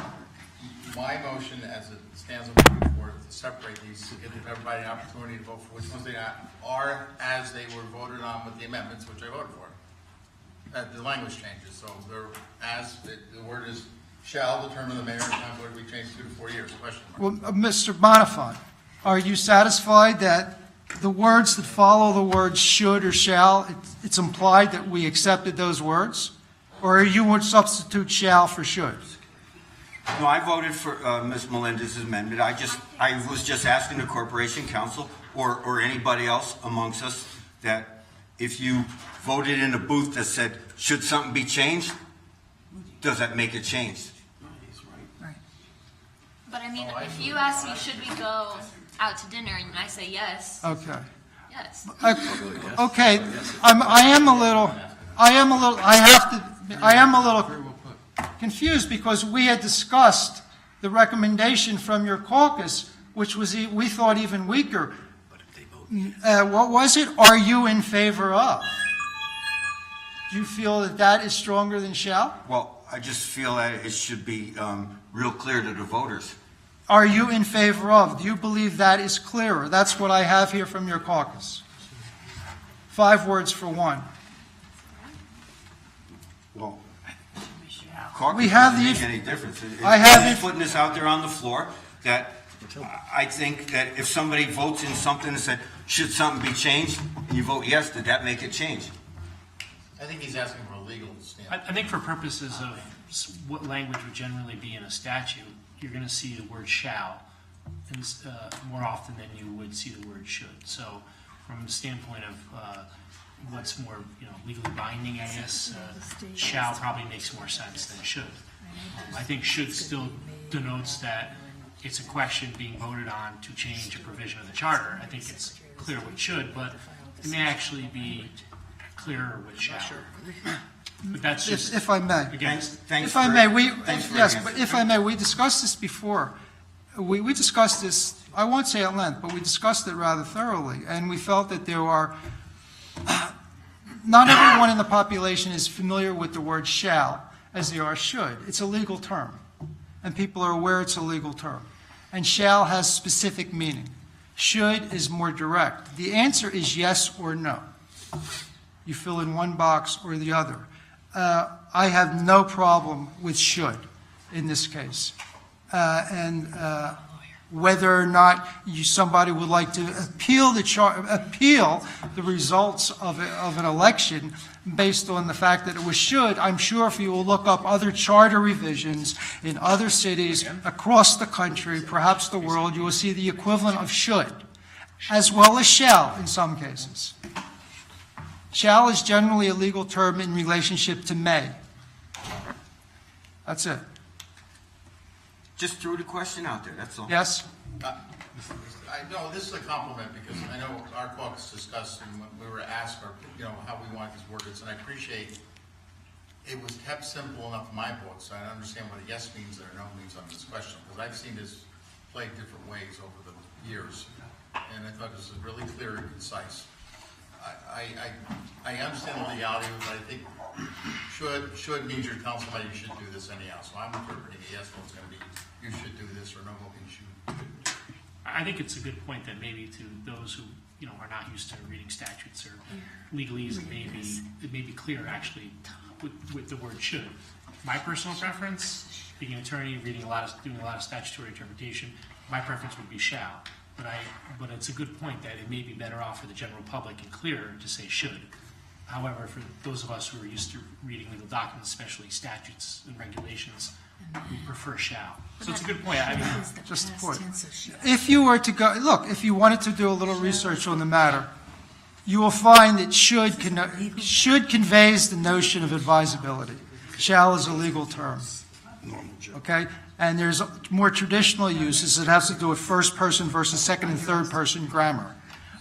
My motion, as it stands on the floor, is to separate these, to give everybody an opportunity to vote for which ones they are as they were voted on with the amendments, which I voted for. The language changes, so they're as, the word is shall determine the mayor and town board to be changed 2 to 4 years, question mark. Well, Mr. Bonifant, are you satisfied that the words that follow the words should or shall, it's implied that we accepted those words? Or are you would substitute shall for should? No, I voted for Ms. Melendez's amendment. I was just asking the Corporation Council or anybody else amongst us that if you voted in a booth that said, should something be changed, does that make it changed? But I mean, if you ask me, should we go out to dinner, and I say yes, Okay. yes. Okay, I am a little confused because we had discussed the recommendation from your caucus, which was, we thought, even weaker. What was it? Are you in favor of? Do you feel that that is stronger than shall? Well, I just feel that it should be real clear to the voters. Are you in favor of? Do you believe that is clearer? That's what I have here from your caucus. 5 words for one. Well, We have doesn't the- make any difference. I have I'm just it- putting this out there on the floor, that I think that if somebody votes in something and said, should something be changed, and you vote yes, did that make it change? I think he's asking for a legal standard. I think for purposes of what language would generally be in a statute, you're going to see the word shall more often than you would see the word should. So from the standpoint of what's more legally binding, I guess, shall probably makes more sense than should. I think should still denotes that it's a question being voted on to change a provision of the charter. I think it's clear what should, but it may actually be clearer with shall. But that's just, If I may. again, If I may, if I may, we discussed this before. We discussed this, I won't say at length, but we discussed it rather thoroughly, and we felt that there are, not everyone in the population is familiar with the word shall as they are should. It's a legal term, and people are aware it's a legal term. And shall has specific meaning. Should is more direct. The answer is yes or no. You fill in one box or the other. I have no problem with should in this case. Whether or not somebody would like to appeal the results of an election based on the fact that it was should, I'm sure if you will look up other charter revisions in other cities across the country, perhaps the world, you will see the equivalent of should, as well as shall in some cases. Shall is generally a legal term in relationship to may. That's it. Just threw the question out there, that's all. Yes? No, this is a compliment, because I know our caucus discussed, and when we were asked, how we wanted this worded, and I appreciate it was kept simple enough in my book, so I understand what a yes means or a no means on this question, because I've seen this played different ways over the years, and I thought this was really clear and concise. I understand the legality, but I think should means your council member, you should do this anyhow. So I'm interpreting a yes vote is going to be you should do this, or no vote you should. I think it's a good point that maybe to those who are not used to reading statutes or legalese, it may be clear actually with the word should. My personal preference, being an attorney, doing a lot of statutory interpretation, my preference would be shall. But it's a good point that it may be better off for the general public and clearer to say should. However, for those of us who are used to reading legal documents, especially statutes and regulations, we prefer shall. So it's a good point. I mean, Just a point. If you were to go, look, if you wanted to do a little research on the matter, you will find that should conveys the notion of advisability. Shall is a legal term. Okay? And there's more traditional uses that has to do with first person versus second and third person grammar.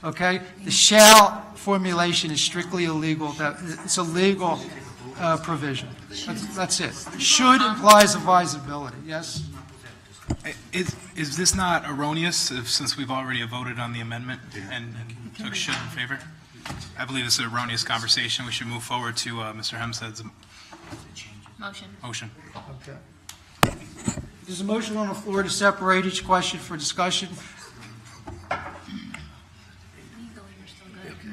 Okay? The shall formulation is strictly illegal. It's a legal provision. That's it. Should implies advisability. Yes? Is this not erroneous, since we've already voted on the amendment and took should in favor? I believe this is an erroneous conversation. We should move forward to Mr. Hempstead's motion. Okay. There's a motion on the floor to separate each question for discussion.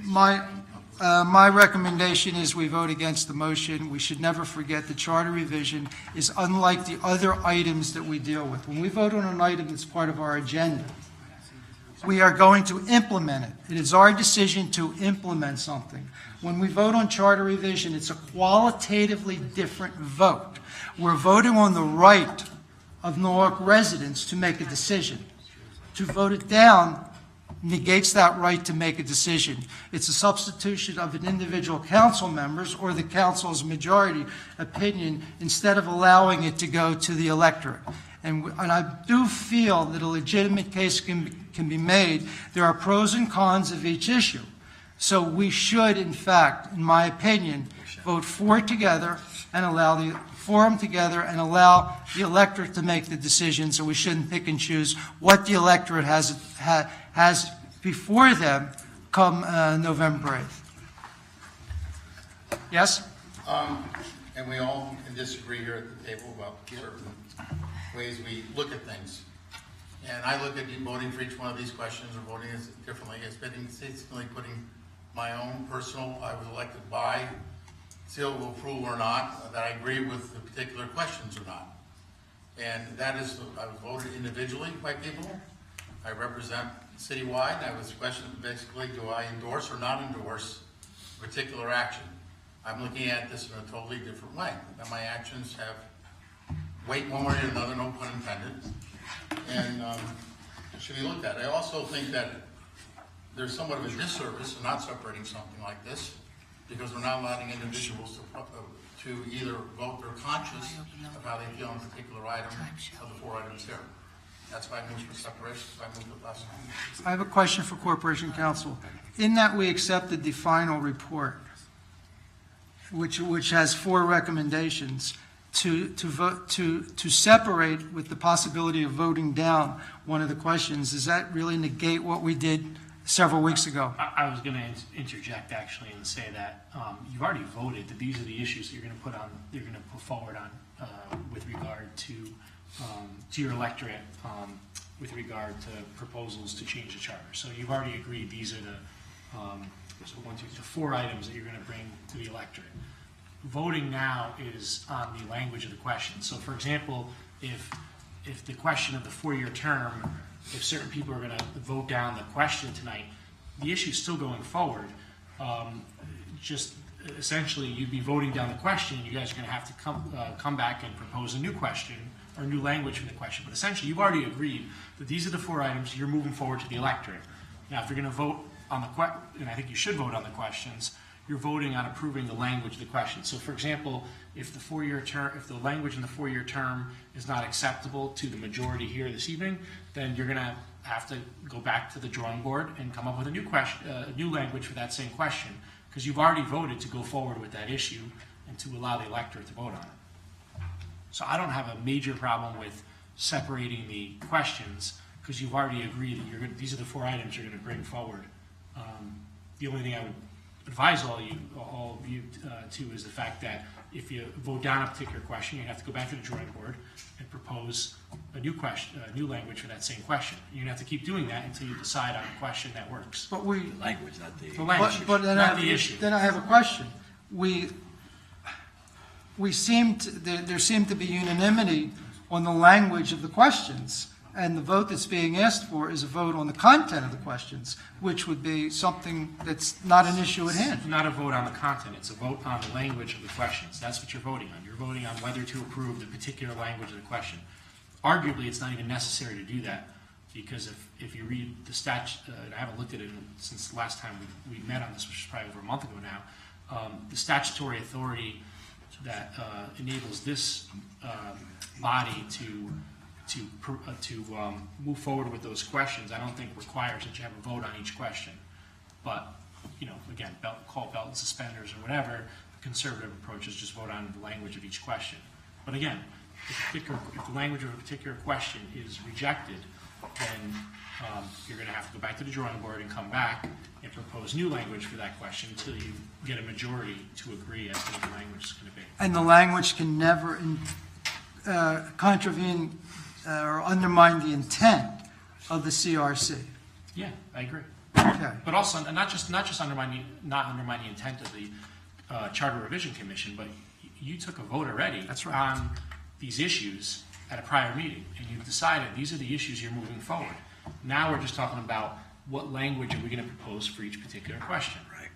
My recommendation is we vote against the motion. We should never forget the charter revision is unlike the other items that we deal with. When we vote on an item that's part of our agenda, we are going to implement it. It is our decision to implement something. When we vote on charter revision, it's a qualitatively different vote. We're voting on the right of Norwalk residents to make a decision. To vote it down negates that right to make a decision. It's a substitution of an individual council member's or the council's majority opinion instead of allowing it to go to the electorate. And I do feel that a legitimate case can be made. There are pros and cons of each issue. So we should, in fact, in my opinion, vote for it together and allow the forum together and allow the electorate to make the decision, so we shouldn't pick and choose what the electorate has before them come November 8th. Yes? And we all can disagree here at the table about certain ways we look at things. And I look at voting for each one of these questions or voting as differently as basically putting my own personal, I was elected by, seal of approval or not, that I agree with the particular questions or not. And that is, I was voted individually by people. I represent citywide. I was questioned basically, do I endorse or not endorse a particular action? I'm looking at this in a totally different way. That my actions have weight one way or another, no pun intended, and should be looked at. I also think that there's somewhat of a disservice in not separating something like this, because we're not allowing individuals to either vote their conscience of how they feel on a particular item of the 4 items here. That's why I moved for separation, so I moved it last time. I have a question for Corporation Counsel. In that we accepted the final report, which has 4 recommendations, to separate with the possibility of voting down one of the questions, does that really negate what we did several weeks ago? I was going to interject actually and say that you've already voted that these are the issues that you're going to put forward on with regard to your electorate with regard to proposals to change the charter. So you've already agreed these are the 4 items that you're going to bring to the electorate. Voting now is on the language of the question. So for example, if the question of the 4-year term, if certain people are going to vote down the question tonight, the issue is still going forward. Just essentially, you'd be voting down the question. You guys are going to have to come back and propose a new question or new language for the question. But essentially, you've already agreed that these are the 4 items you're moving forward to the electorate. Now, if you're going to vote on the and I think you should vote on the questions, you're voting on approving the language of the question. So, for example, if the 4-year term, if the language in the 4-year term is not acceptable to the majority here this evening, then you're going to have to go back to the drawing board and come up with a new question, new language for that same question, because you've already voted to go forward with that issue and to allow the electorate to vote on it. So I don't have a major problem with separating the questions, because you've already agreed that these are the 4 items you're going to bring forward. The only thing I would advise all of you to is the fact that if you vote down a particular question, you have to go back to the drawing board and propose a new question, a new language for that same question. You're gonna have to keep doing that until you decide on a question that works. But we, The language, not the... The language, but then not the issue. Then I have a question. There seemed to be unanimity on the language of the questions, and the vote that's being asked for is a vote on the content of the questions, which would be something that's not an issue at hand. It's not a vote on the content, it's a vote on the language of the questions. That's what you're voting on. You're voting on whether to approve the particular language of the question. Arguably, it's not even necessary to do that, because if you read the statute, and I haven't looked at it since the last time we met on this, which is probably over a month ago now, the statutory authority that enables this body to move forward with those questions, I don't think requires that you have a vote on each question. But, you know, again, call belt and suspenders or whatever, the conservative approach is just vote on the language of each question. But again, if the language of a particular question is rejected, then you're going to have to go back to the drawing board and come back and propose new language for that question until you get a majority to agree as to what the language is going to be. And the language can never contravene or undermine the intent of the CRC. Yeah, I agree. Okay. But also, not just undermine the intent of the Charter Revision Commission, but you took a vote already on these issues at a prior meeting, and you've decided these are the issues you're moving forward. Now we're just talking about what language are we going to propose for each particular question. Right.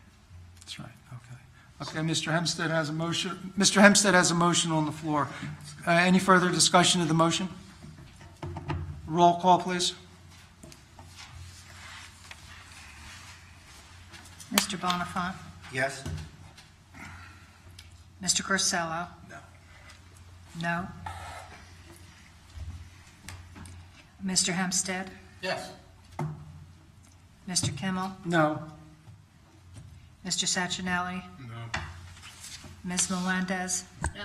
That's right. Okay. Okay, Mr. Hempstead has a motion. Mr. Hempstead has a motion on the floor. Any further discussion of the motion? Roll call, please. Mr. Bonifant? Yes? Mr. Grisello? No. No? Mr. Hempstead? Yes. Mr. Kimmel? No. Mr. Sacchinelli? No. Ms. Melendez? No.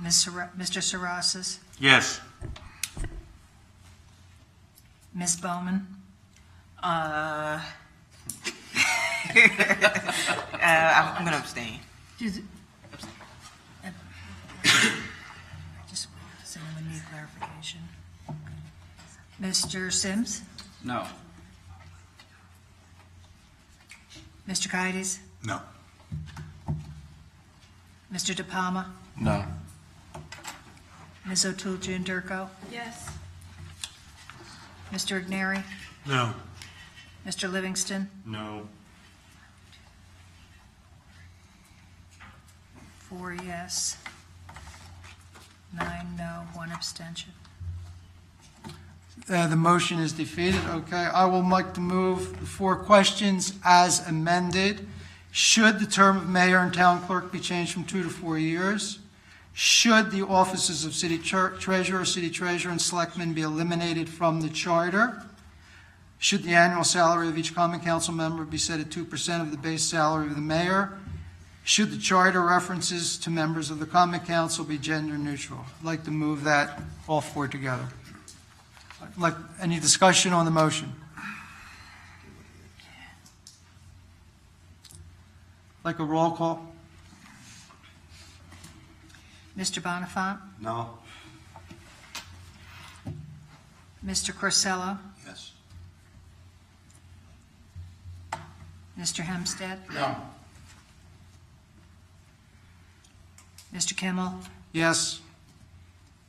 Mr. Sarasis? Yes. Ms. Bowman? I'm going to abstain. Just saying we need clarification. Mr. Sims? No. Mr. Kides? No. Mr. De Palma? No. Ms. O'Toole Durko? Yes. Mr. Igneri? No. Mr. Livingston? No. 4 yes, 9 no, 1 abstention. The motion is defeated. Okay, I will like to move the 4 questions as amended. Should the term of mayor and town clerk be changed from 2 to 4 years? Should the offices of city treasurer, and selectmen be eliminated from the charter? Should the annual salary of each common council member be set at 2% of the base salary of the mayor? Should the charter references to members of the common council be gender neutral? I'd like to move that all 4 together. Like, any discussion on the motion? Like a roll call? Mr. Bonifant? No. Mr. Corsello? Yes. Mr. Hempstead? No. Mr. Kimmel? Yes.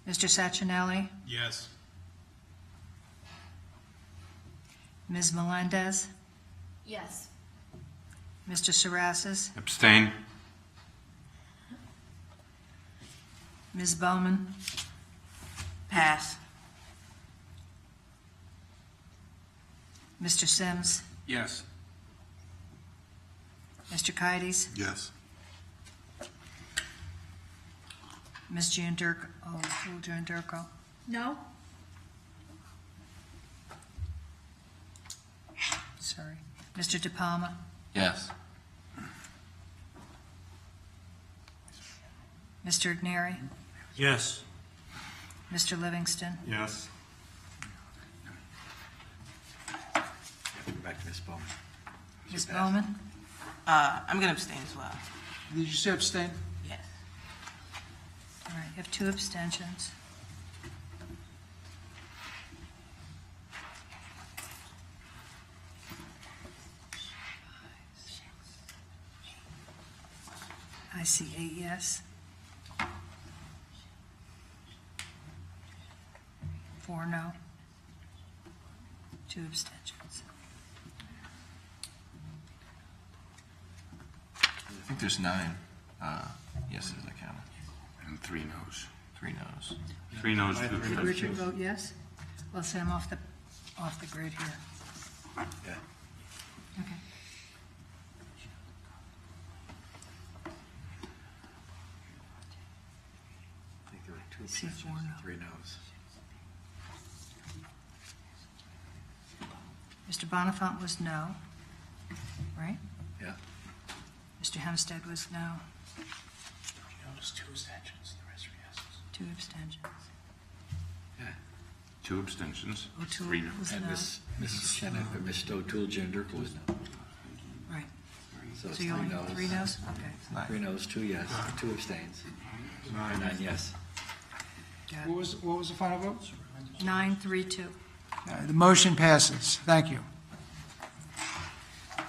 Mr. Sacchinelli? Yes. Ms. Melendez? Yes. Mr. Sarasis? Abstain. Ms. Bowman? Pass. Mr. Sims? Yes. Mr. Kides? Yes. Ms. Jean Durko? Oh, Jean Durko? No. Sorry. Mr. De Palma? Yes. Mr. Igneri? Yes. Mr. Livingston? Yes. Go back to Ms. Bowman. Ms. Bowman? I'm going to abstain as well. Did you say abstain? Yes. All right, you have 2 abstentions. I see 8 yes. 4 no. 2 abstentions. I think there's 9 yeses I counted. And 3 noes. 3 noes. 3 noes, 2 Did Richard abstentions. vote yes? Well, say I'm off the grid here. Yeah. Okay. I think there were 2 See, abstentions 4 and no. 3 noes. Mr. Bonifant was no, right? Yeah. Mr. Hempstead was no, Noes, 2 abstentions, the rest are yeses. 2 abstentions. 2 abstentions, O'Toole 3 noes. was And no. Ms. O'Toole Durko was no. Right. So it's So you 3 only noes. 3 no's? Okay. 3 noes, 2 yes, 2 abstains. 9 yes. Got What was the final vote? it. 9-3-2. The motion passes. Thank you.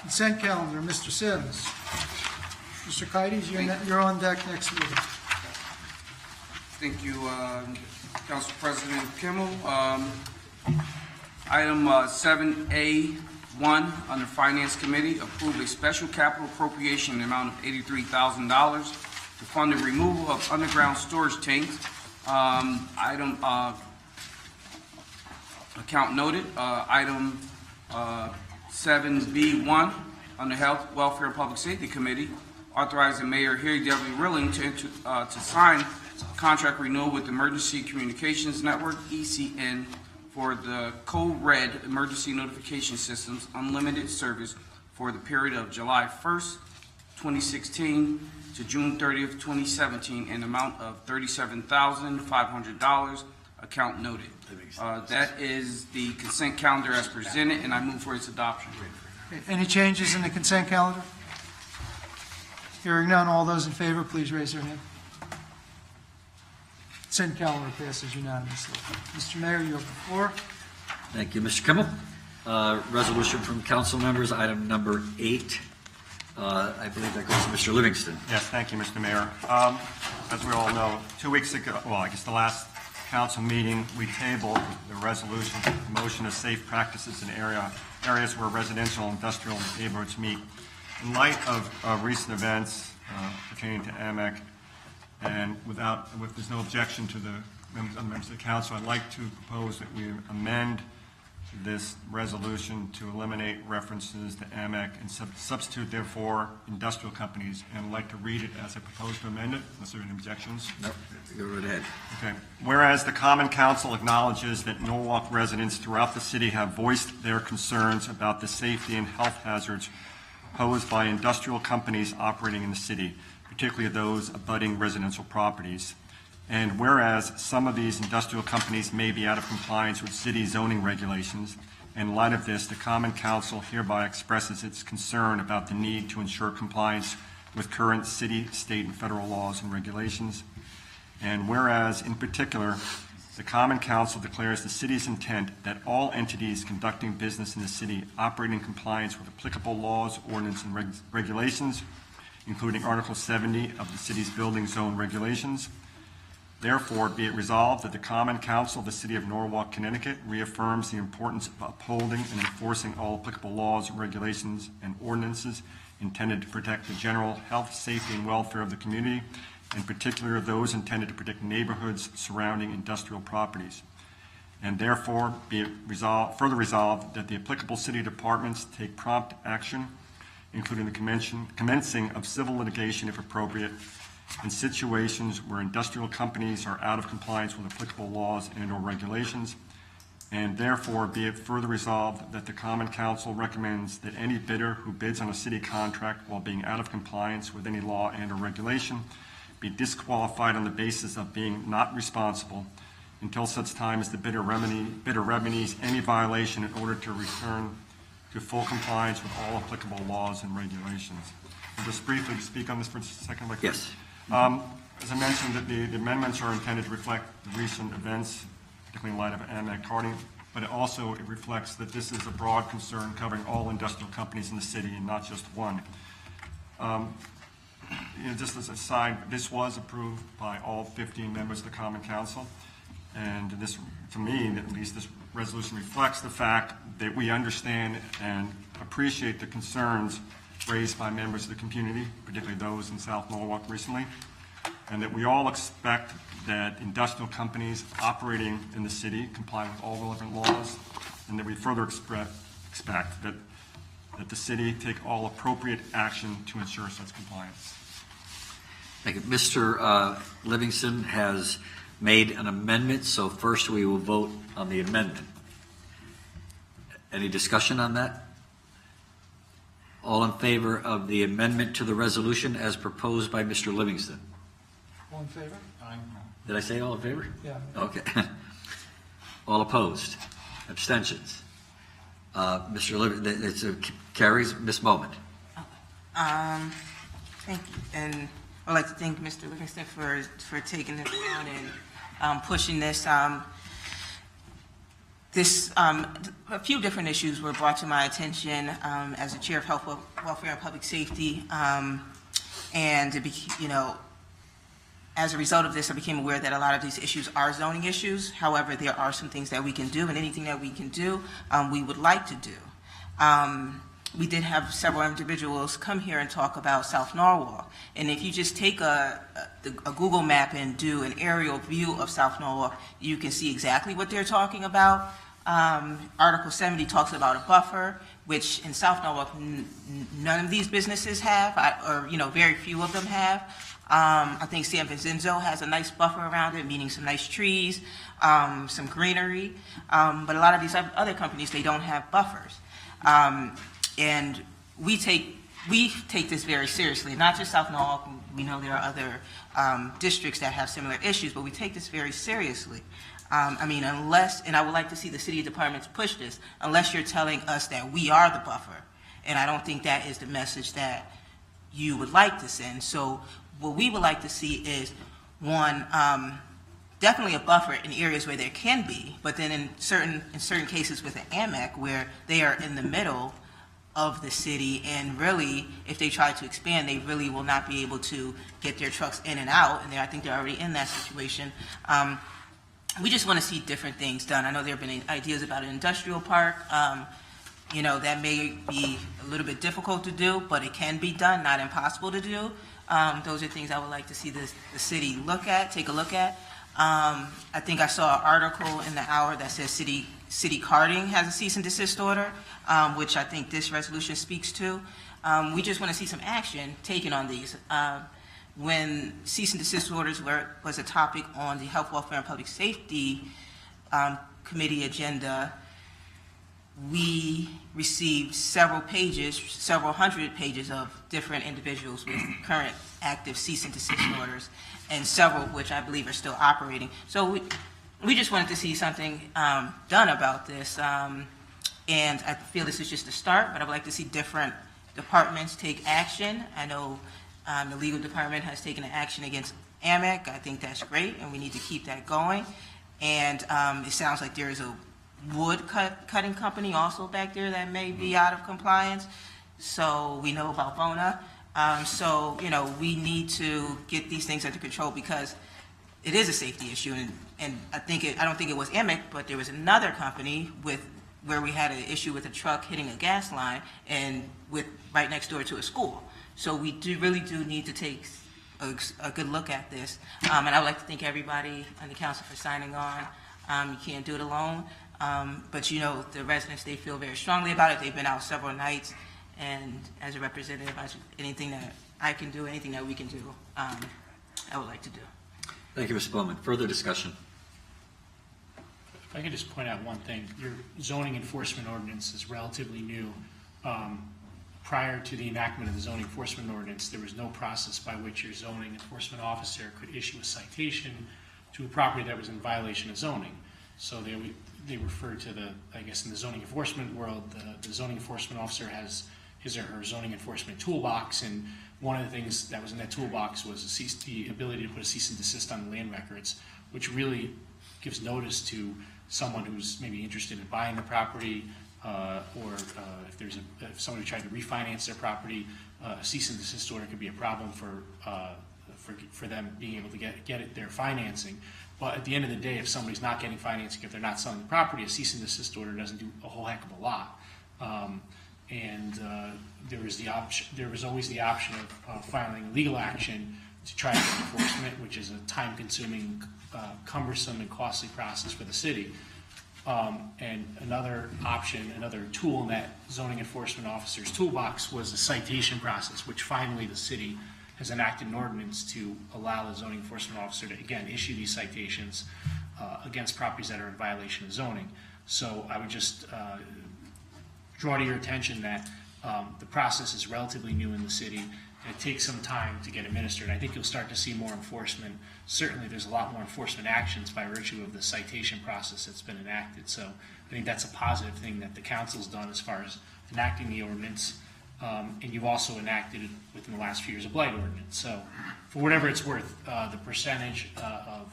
Consent calendar, Mr. Sims. Mr. Kides, you're on deck next meeting. Thank you, Council President Kimmel. Item 7A1 under Finance Committee, approve a special capital appropriation in the amount of $83,000 to fund the removal of underground storage tanks. Item account noted. Item 7B1 under Health, Welfare, and Public Safety Committee, authorizing Mayor Harry W. Rilling to sign contract renewal with Emergency Communications Network, ECN, for the Code Red Emergency Notification Systems Unlimited Service for the period of July 1st, 2016 to June 30th, 2017, in the amount of $37,500, account noted. That is the consent calendar as presented, and I move for its adoption. Any changes in the consent calendar? Hearing none, all those in favor, please raise their hand. Consent calendar passes unanimously. Mr. Mayor, you have the floor. Thank you, Mr. Kimmel. Resolution from council members, item number 8. I believe that goes to Mr. Livingston. Yes, thank you, Mr. Mayor. As we all know, 2 weeks ago, well, I guess the last council meeting, we tabled the resolution for promotion of safe practices in areas where residential, industrial neighborhoods meet. In light of recent events pertaining to AMEC, and if there's no objection to the members of the council, I'd like to propose that we amend this resolution to eliminate references to AMEC and substitute therefore industrial companies, and I'd like to read it as I propose to amend it, unless there are any objections. Nope, go right ahead. Okay. Whereas the Common Council acknowledges that Norwalk residents throughout the city have voiced their concerns about the safety and health hazards posed by industrial companies operating in the city, particularly those abutting residential properties. And whereas some of these industrial companies may be out of compliance with city zoning regulations, in light of this, the Common Council hereby expresses its concern about the need to ensure compliance with current city, state, and federal laws and regulations. And whereas, in particular, the Common Council declares the city's intent that all entities conducting business in the city operate in compliance with applicable laws, ordinance, and regulations, including Article 70 of the city's building zone regulations. Therefore, be it resolved that the Common Council of the City of Norwalk, Connecticut reaffirms the importance of upholding and enforcing all applicable laws, regulations, and ordinances intended to protect the general health, safety, and welfare of the community, in particular those intended to protect neighborhoods surrounding industrial properties. And therefore, be it further resolved that the applicable city departments take prompt action, including the commencing of civil litigation if appropriate, in situations where industrial companies are out of compliance with applicable laws and/or regulations. And therefore, be it further resolved that the Common Council recommends that any bidder who bids on a city contract while being out of compliance with any law and/or regulation be disqualified on the basis of being not responsible until such time as the bidder remedies any violation in order to return to full compliance with all applicable laws and regulations. And just briefly to speak on this for a second. Yes. As I mentioned, that the amendments are intended to reflect the recent events, particularly in light of AMEC carding, but it reflects that this is a broad concern covering all industrial companies in the city and not just one. Just as a side, this was approved by all 15 members of the Common Council, and this, to me, at least, this resolution reflects the fact that we understand and appreciate the concerns raised by members of the community, particularly those in South Norwalk recently, and that we all expect that industrial companies operating in the city comply with all relevant laws, and that we further expect that the city take all appropriate action to ensure such compliance. Thank you. Mr. Livingston has made an amendment, so first we will vote on the amendment. Any discussion on that? All in favor of the amendment to the resolution as proposed by Mr. Livingston? All in favor? Did I say all in favor? Yeah. Okay. All opposed? Abstentions? Mr. Livingston, it carries. Ms. Bowman? Thank you. And I'd like to thank Mr. Livingston for taking this on and pushing this. A few different issues were brought to my attention as the chair of Health, Welfare, and Public Safety, and as a result of this, I became aware that a lot of these issues are zoning issues. However, there are some things that we can do, and anything that we can do, we would like to do. We did have several individuals come here and talk about South Norwalk, and if you just take a Google map and do an aerial view of South Norwalk, you can see exactly what they're talking about. Article 70 talks about a buffer, which in South Norwalk none of these businesses have, or very few of them have. I think San Vincenzo has a nice buffer around it, meaning some nice trees, some greenery, but a lot of these other companies, they don't have buffers. And we take this very seriously, not just South Norwalk. We know there are other districts that have similar issues, but we take this very seriously. Unless, and I would like to see the city departments push this, unless you're telling us that we are the buffer. And I don't think that is the message that you would like to send. So what we would like to see is, one, definitely a buffer in areas where there can be, but then in certain cases with an AMEC where they are in the middle of the city, and really, if they try to expand, they really will not be able to get their trucks in and out, and I think they're already in that situation. We just want to see different things done. I know there have been ideas about an industrial park. That may be a little bit difficult to do, but it can be done, not impossible to do. Those are things I would like to see the city take a look at. I think I saw an article in the Hour that says city carting has a cease and desist order, which I think this resolution speaks to. We just want to see some action taken on these. When cease and desist orders was a topic on the Health, Welfare, and Public Safety Committee agenda, we received several hundred pages of different individuals with current active cease and desist orders, and several of which I believe are still operating. So we just wanted to see something done about this, and I feel this is just a start, but I would like to see different departments take action. I know the legal department has taken an action against AMEC. I think that's great, and we need to keep that going. And it sounds like there is a wood cutting company also back there that may be out of compliance. So we know about Bona. We need to get these things under control because it is a safety issue. And I don't think it was AMEC, but there was another company where we had an issue with a truck hitting a gas line and right next door to a school. So we really do need to take a good look at this. And I would like to thank everybody on the council for signing on. You can't do it alone. But the residents, they feel very strongly about it. They've been out several nights. And as a representative, anything that I can do, anything that we can do, I would like to do. Thank you, Ms. Bowman. Further discussion? If I could just point out one thing, your zoning enforcement ordinance is relatively new. Prior to the enactment of the zoning enforcement ordinance, there was no process by which your zoning enforcement officer could issue a citation to a property that was in violation of zoning. So they refer to in the zoning enforcement world, the zoning enforcement officer has his or her zoning enforcement toolbox, and one of the things that was in that toolbox was the ability to put a cease and desist on the land records, which really gives notice to someone who's maybe interested in buying the property, or if somebody tried to refinance their property, a cease and desist order could be a problem for them being able to get their financing. But at the end of the day, if somebody's not getting financing, if they're not selling the property, a cease and desist order doesn't do a whole heck of a lot. There was always the option of filing legal action to try to get enforcement, which is a time-consuming, cumbersome, and costly process for the city. And another option, another tool in that zoning enforcement officer's toolbox was the citation process, which finally the city has enacted an ordinance to allow the zoning enforcement officer to, again, issue these citations against properties that are in violation of zoning. So I would just draw to your attention that the process is relatively new in the city, and it takes some time to get administered. I think you'll start to see more enforcement. Certainly there's a lot more enforcement actions by virtue of the citation process that's been enacted. So I think that's a positive thing that the council's done as far as enacting the ordinance. And you've also enacted within the last few years a blight ordinance. So for whatever it's worth, the percentage of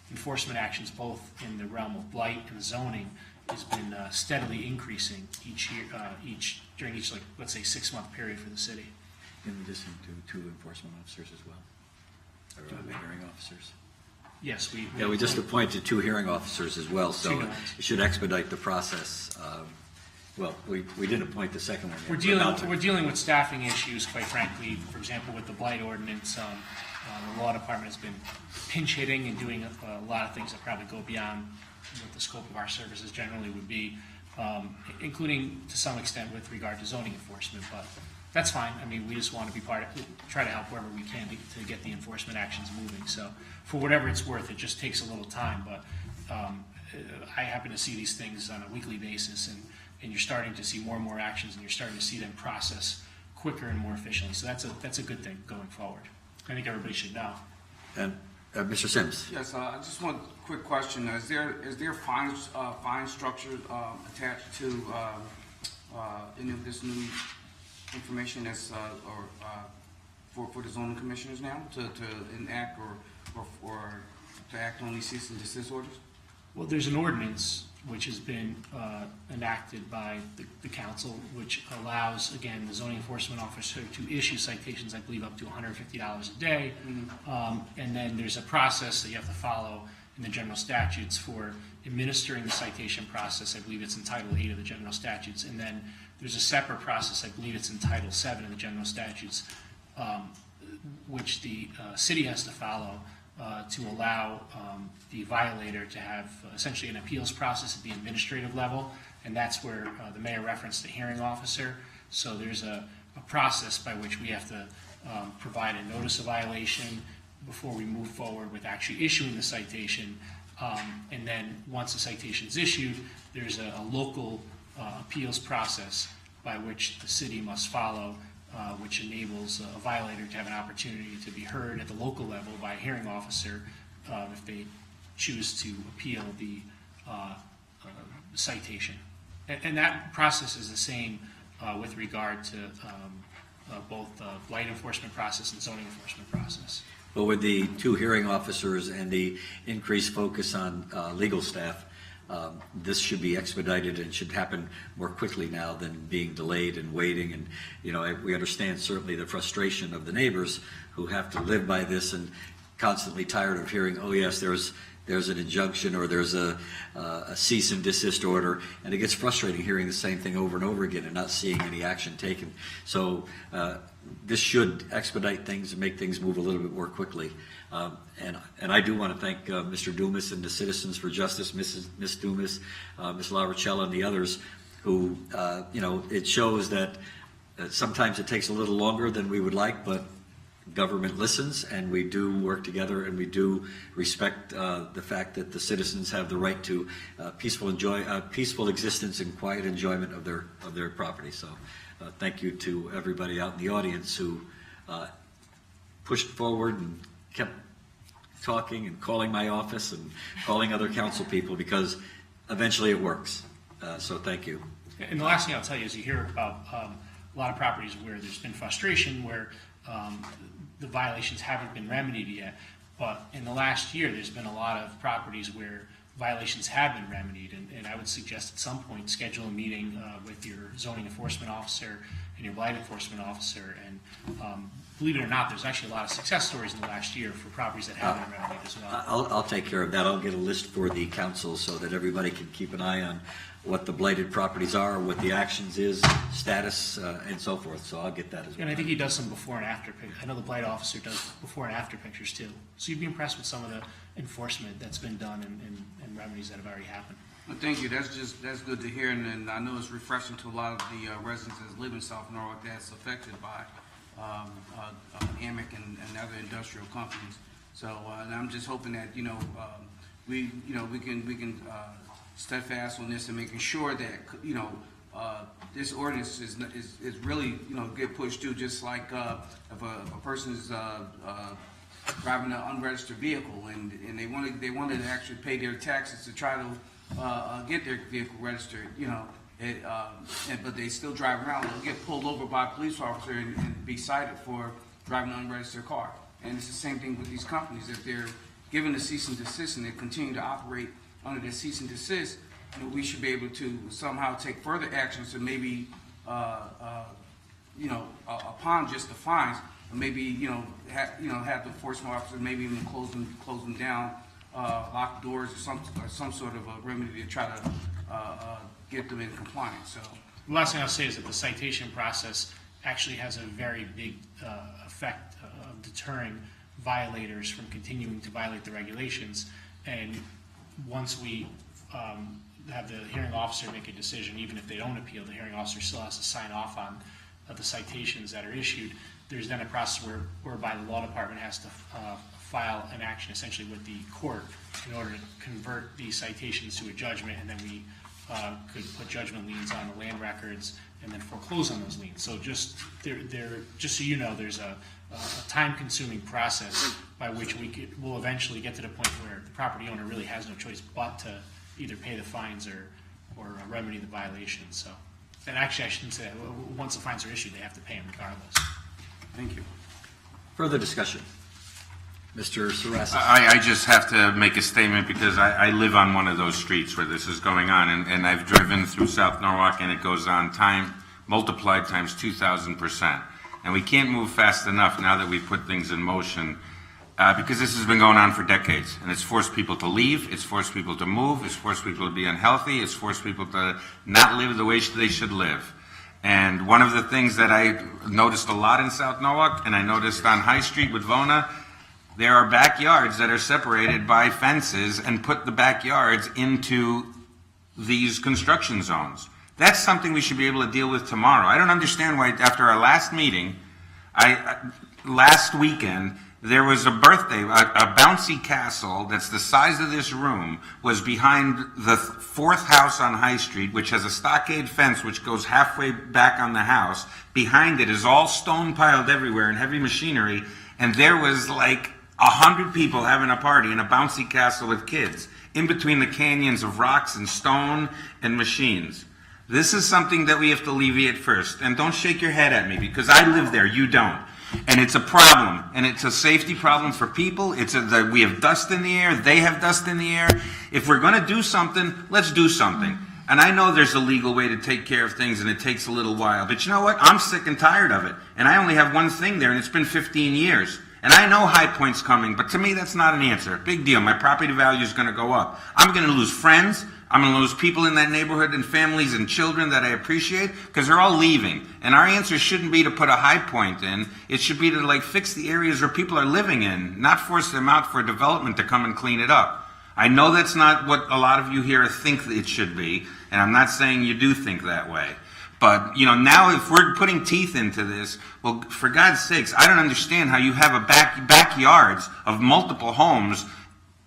enforcement actions both in the realm of blight and zoning has been steadily increasing each year, during each, let's say, 6-month period for the city. In addition to 2 enforcement officers as well, or hearing officers. Yes, we just appointed 2 hearing officers as well, so it should expedite the process. Well, we didn't appoint the second one yet. We're dealing with staffing issues, quite frankly. For example, with the blight ordinance, the law department has been pinch hitting and doing a lot of things that probably go beyond what the scope of our services generally would be, including to some extent with regard to zoning enforcement. But that's fine. I mean, we just want to be try to help wherever we can to get the enforcement actions moving. So for whatever it's worth, it just takes a little time. But I happen to see these things on a weekly basis, and you're starting to see more and more actions, and you're starting to see them process quicker and more efficiently. So that's a good thing going forward. I think everybody should know. And Mr. Sims? Yes, I just want a quick question. Is there fine structure attached to any of this new information that's for the zoning commissioners now to enact or to act on these cease and desist orders? Well, there's an ordinance which has been enacted by the council, which allows, again, the zoning enforcement officer to issue citations, I believe, up to $150 a day. And then there's a process that you have to follow in the general statutes for administering the citation process. I believe it's in Title 8 of the general statutes. And then there's a separate process, I believe it's in Title 7 of the general statutes, which the city has to follow to allow the violator to have essentially an appeals process at the administrative level, and that's where the mayor referenced the hearing officer. So there's a process by which we have to provide a notice of violation before we move forward with actually issuing the citation. And then once the citation is issued, there's a local appeals process by which the city must follow, which enables a violator to have an opportunity to be heard at the local level by a hearing officer if they choose to appeal the citation. And that process is the same with regard to both blight enforcement process and zoning enforcement process. But with the two hearing officers and the increased focus on legal staff, this should be expedited and should happen more quickly now than being delayed and waiting. And, you know, we understand certainly the frustration of the neighbors who have to live by this and constantly tired of hearing, oh yes, there's an injunction or there's a cease and desist order, and it gets frustrating hearing the same thing over and over again and not seeing any action taken. So this should expedite things and make things move a little bit more quickly. And I do want to thank Mr. Dumas and the Citizens for Justice, Ms. Dumas, Ms. LaRochella, and the others who, you know, it shows that sometimes it takes a little longer than we would like, but government listens, and we do work together, and we do respect the fact that the citizens have the right to peaceful existence and quiet enjoyment of their property. So thank you to everybody out in the audience who pushed forward and kept talking and calling my office and calling other council people, because eventually it works. So thank you. And the last thing I'll tell you is you hear about a lot of properties where there's been frustration, where the violations haven't been remedied yet. But in the last year, there's been a lot of properties where violations have been remedied. And I would suggest at some point schedule a meeting with your zoning enforcement officer and your blight enforcement officer. And believe it or not, there's actually a lot of success stories in the last year for properties that have been remedied as well. I'll take care of that. I'll get a list for the council so that everybody can keep an eye on what the blighted properties are, what the actions is, status, and so forth. So I'll get that as well. And I think he does some before and after pictures. I know the blight officer does before and after pictures too. So you'd be impressed with some of the enforcement that's been done and remedies that have already happened. Well, thank you. That's good to hear, and I know it's refreshing to a lot of the residents that live in South Norwalk that's affected by AMIC and other industrial companies. So and I'm just hoping that we can steadfast on this and making sure that this ordinance is really get pushed through, just like if a person is driving an unregistered vehicle and they wanted to actually pay their taxes to try to get their vehicle registered, but they still drive around, they'll get pulled over by a police officer and be cited for driving an unregistered car. And it's the same thing with these companies. If they're given a cease and desist and they continue to operate under the cease and desist, we should be able to somehow take further actions to maybe, upon just the fines, maybe have the enforcement officer maybe even close them down, lock doors, or some sort of a remedy to try to get them in compliance. So the last thing I'll say is that the citation process actually has a very big effect of deterring violators from continuing to violate the regulations. And once we have the hearing officer make a decision, even if they don't appeal, the hearing officer still has to sign off on the citations that are issued. There's then a process whereby the law department has to file an action essentially with the court in order to convert these citations to a judgment, and then we could put judgment liens on the land records and then foreclose on those liens. So just so you know, there's a time-consuming process by which we'll eventually get to the point where the property owner really has no choice but to either pay the fines or remedy the violations. So, and actually, I shouldn't say that. Once the fines are issued, they have to pay them regardless. Thank you. Further discussion? Mr. Sarasa. I just have to make a statement because I live on one of those streets where this is going on, and I've driven through South Norwalk, and it goes on multiplied times 2,000%. And we can't move fast enough now that we've put things in motion, because this has been going on for decades, and it's forced people to leave, it's forced people to move, it's forced people to be unhealthy, it's forced people to not live the way they should live. And one of the things that I noticed a lot in South Norwalk, and I noticed on High Street with Vona, there are backyards that are separated by fences and put the backyards into these construction zones. That's something we should be able to deal with tomorrow. I don't understand why after our last meeting, last weekend, there was a birthday, a bouncy castle that's the size of this room was behind the fourth house on High Street, which has a stockade fence which goes halfway back on the house. Behind it is all stone piled everywhere and heavy machinery, and there was like 100 people having a party in a bouncy castle with kids in between the canyons of rocks and stone and machines. This is something that we have to alleviate first. And don't shake your head at me because I live there, you don't. And it's a problem, and it's a safety problem for people. We have dust in the air, they have dust in the air. If we're going to do something, let's do something. And I know there's a legal way to take care of things, and it takes a little while. But you know what? I'm sick and tired of it. And I only have one thing there, and it's been 15 years. And I know High Point's coming, but to me, that's not an answer. Big deal. My property value is going to go up. I'm going to lose friends. I'm going to lose people in that neighborhood and families and children that I appreciate because they're all leaving. And our answer shouldn't be to put a High Point in. It should be to fix the areas where people are living in, not force them out for development to come and clean it up. I know that's not what a lot of you here think it should be, and I'm not saying you do think that way. But, now if we're putting teeth into this, well, for God's sakes, I don't understand how you have backyards of multiple homes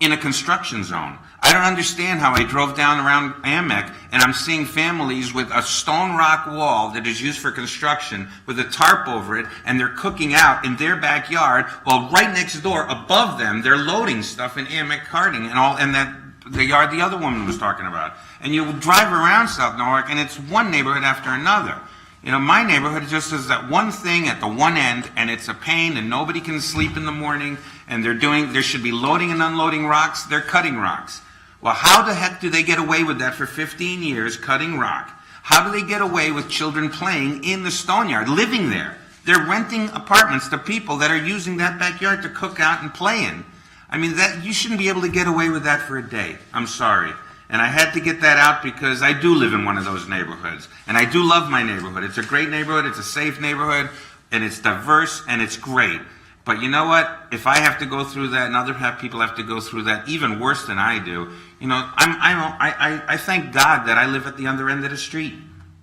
in a construction zone. I don't understand how I drove down around Amec and I'm seeing families with a stone rock wall that is used for construction with a tarp over it, and they're cooking out in their backyard while right next door above them they're loading stuff in Amec carting and that the yard the other woman was talking about. And you drive around South Norwalk and it's one neighborhood after another. My neighborhood just is that one thing at the one end, and it's a pain, and nobody can sleep in the morning, and there should be loading and unloading rocks, they're cutting rocks. Well, how the heck do they get away with that for 15 years, cutting rock? How do they get away with children playing in the stone yard, living there? They're renting apartments to people that are using that backyard to cook out and play in. I mean, you shouldn't be able to get away with that for a day. I'm sorry. And I had to get that out because I do live in one of those neighborhoods. And I do love my neighborhood. It's a great neighborhood, it's a safe neighborhood, and it's diverse, and it's great. But you know what? If I have to go through that and other people have to go through that even worse than I do, I thank God that I live at the other end of the street.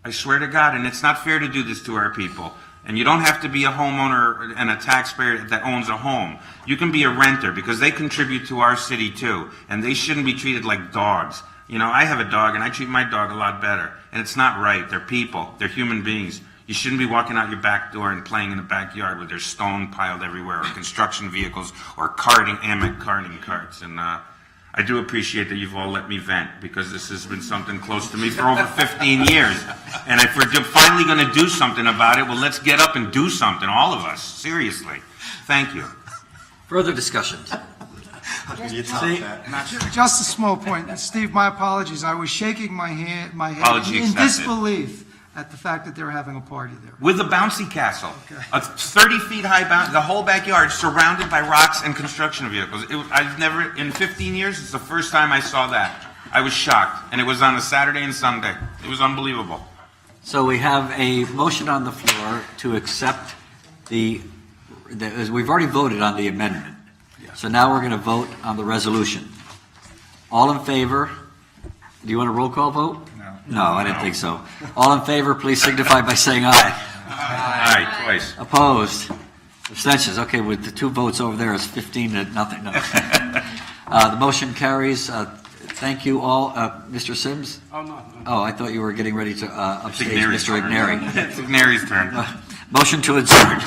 I swear to God, and it's not fair to do this to our people. And you don't have to be a homeowner and a taxpayer that owns a home. You can be a renter because they contribute to our city too. And they shouldn't be treated like dogs. I have a dog and I treat my dog a lot better. And it's not right. They're people. They're human beings. You shouldn't be walking out your back door and playing in the backyard with their stone piled everywhere, or construction vehicles, or Amec carting carts. And I do appreciate that you've all let me vent because this has been something close to me for over 15 years. And if we're finally going to do something about it, well, let's get up and do something, all of us. Seriously. Thank you. Further discussion? Just a small point. Steve, my apologies. I was shaking my head Apology in accepted. disbelief at the fact that they were having a party there. With a bouncy castle. A 30 feet high the whole backyard surrounded by rocks and construction vehicles. I've never, in 15 years, it's the first time I saw that. I was shocked. And it was on a Saturday and Sunday. It was unbelievable. So we have a motion on the floor to accept we've already voted on the amendment. So now we're going to vote on the resolution. All in favor? Do you want a roll call vote? No, I didn't think so. All in favor, please signify by saying aye. Aye, twice. Opposed? Abstentions? Okay, with the 2 votes over there, it's 15 to nothing. No. The motion carries Thank you all. Mr. Sims? Oh, no. Oh, I thought you were getting ready to upstage Ignari's Mr. turn. Ignari. It's Ignari's turn. Motion to adjourn.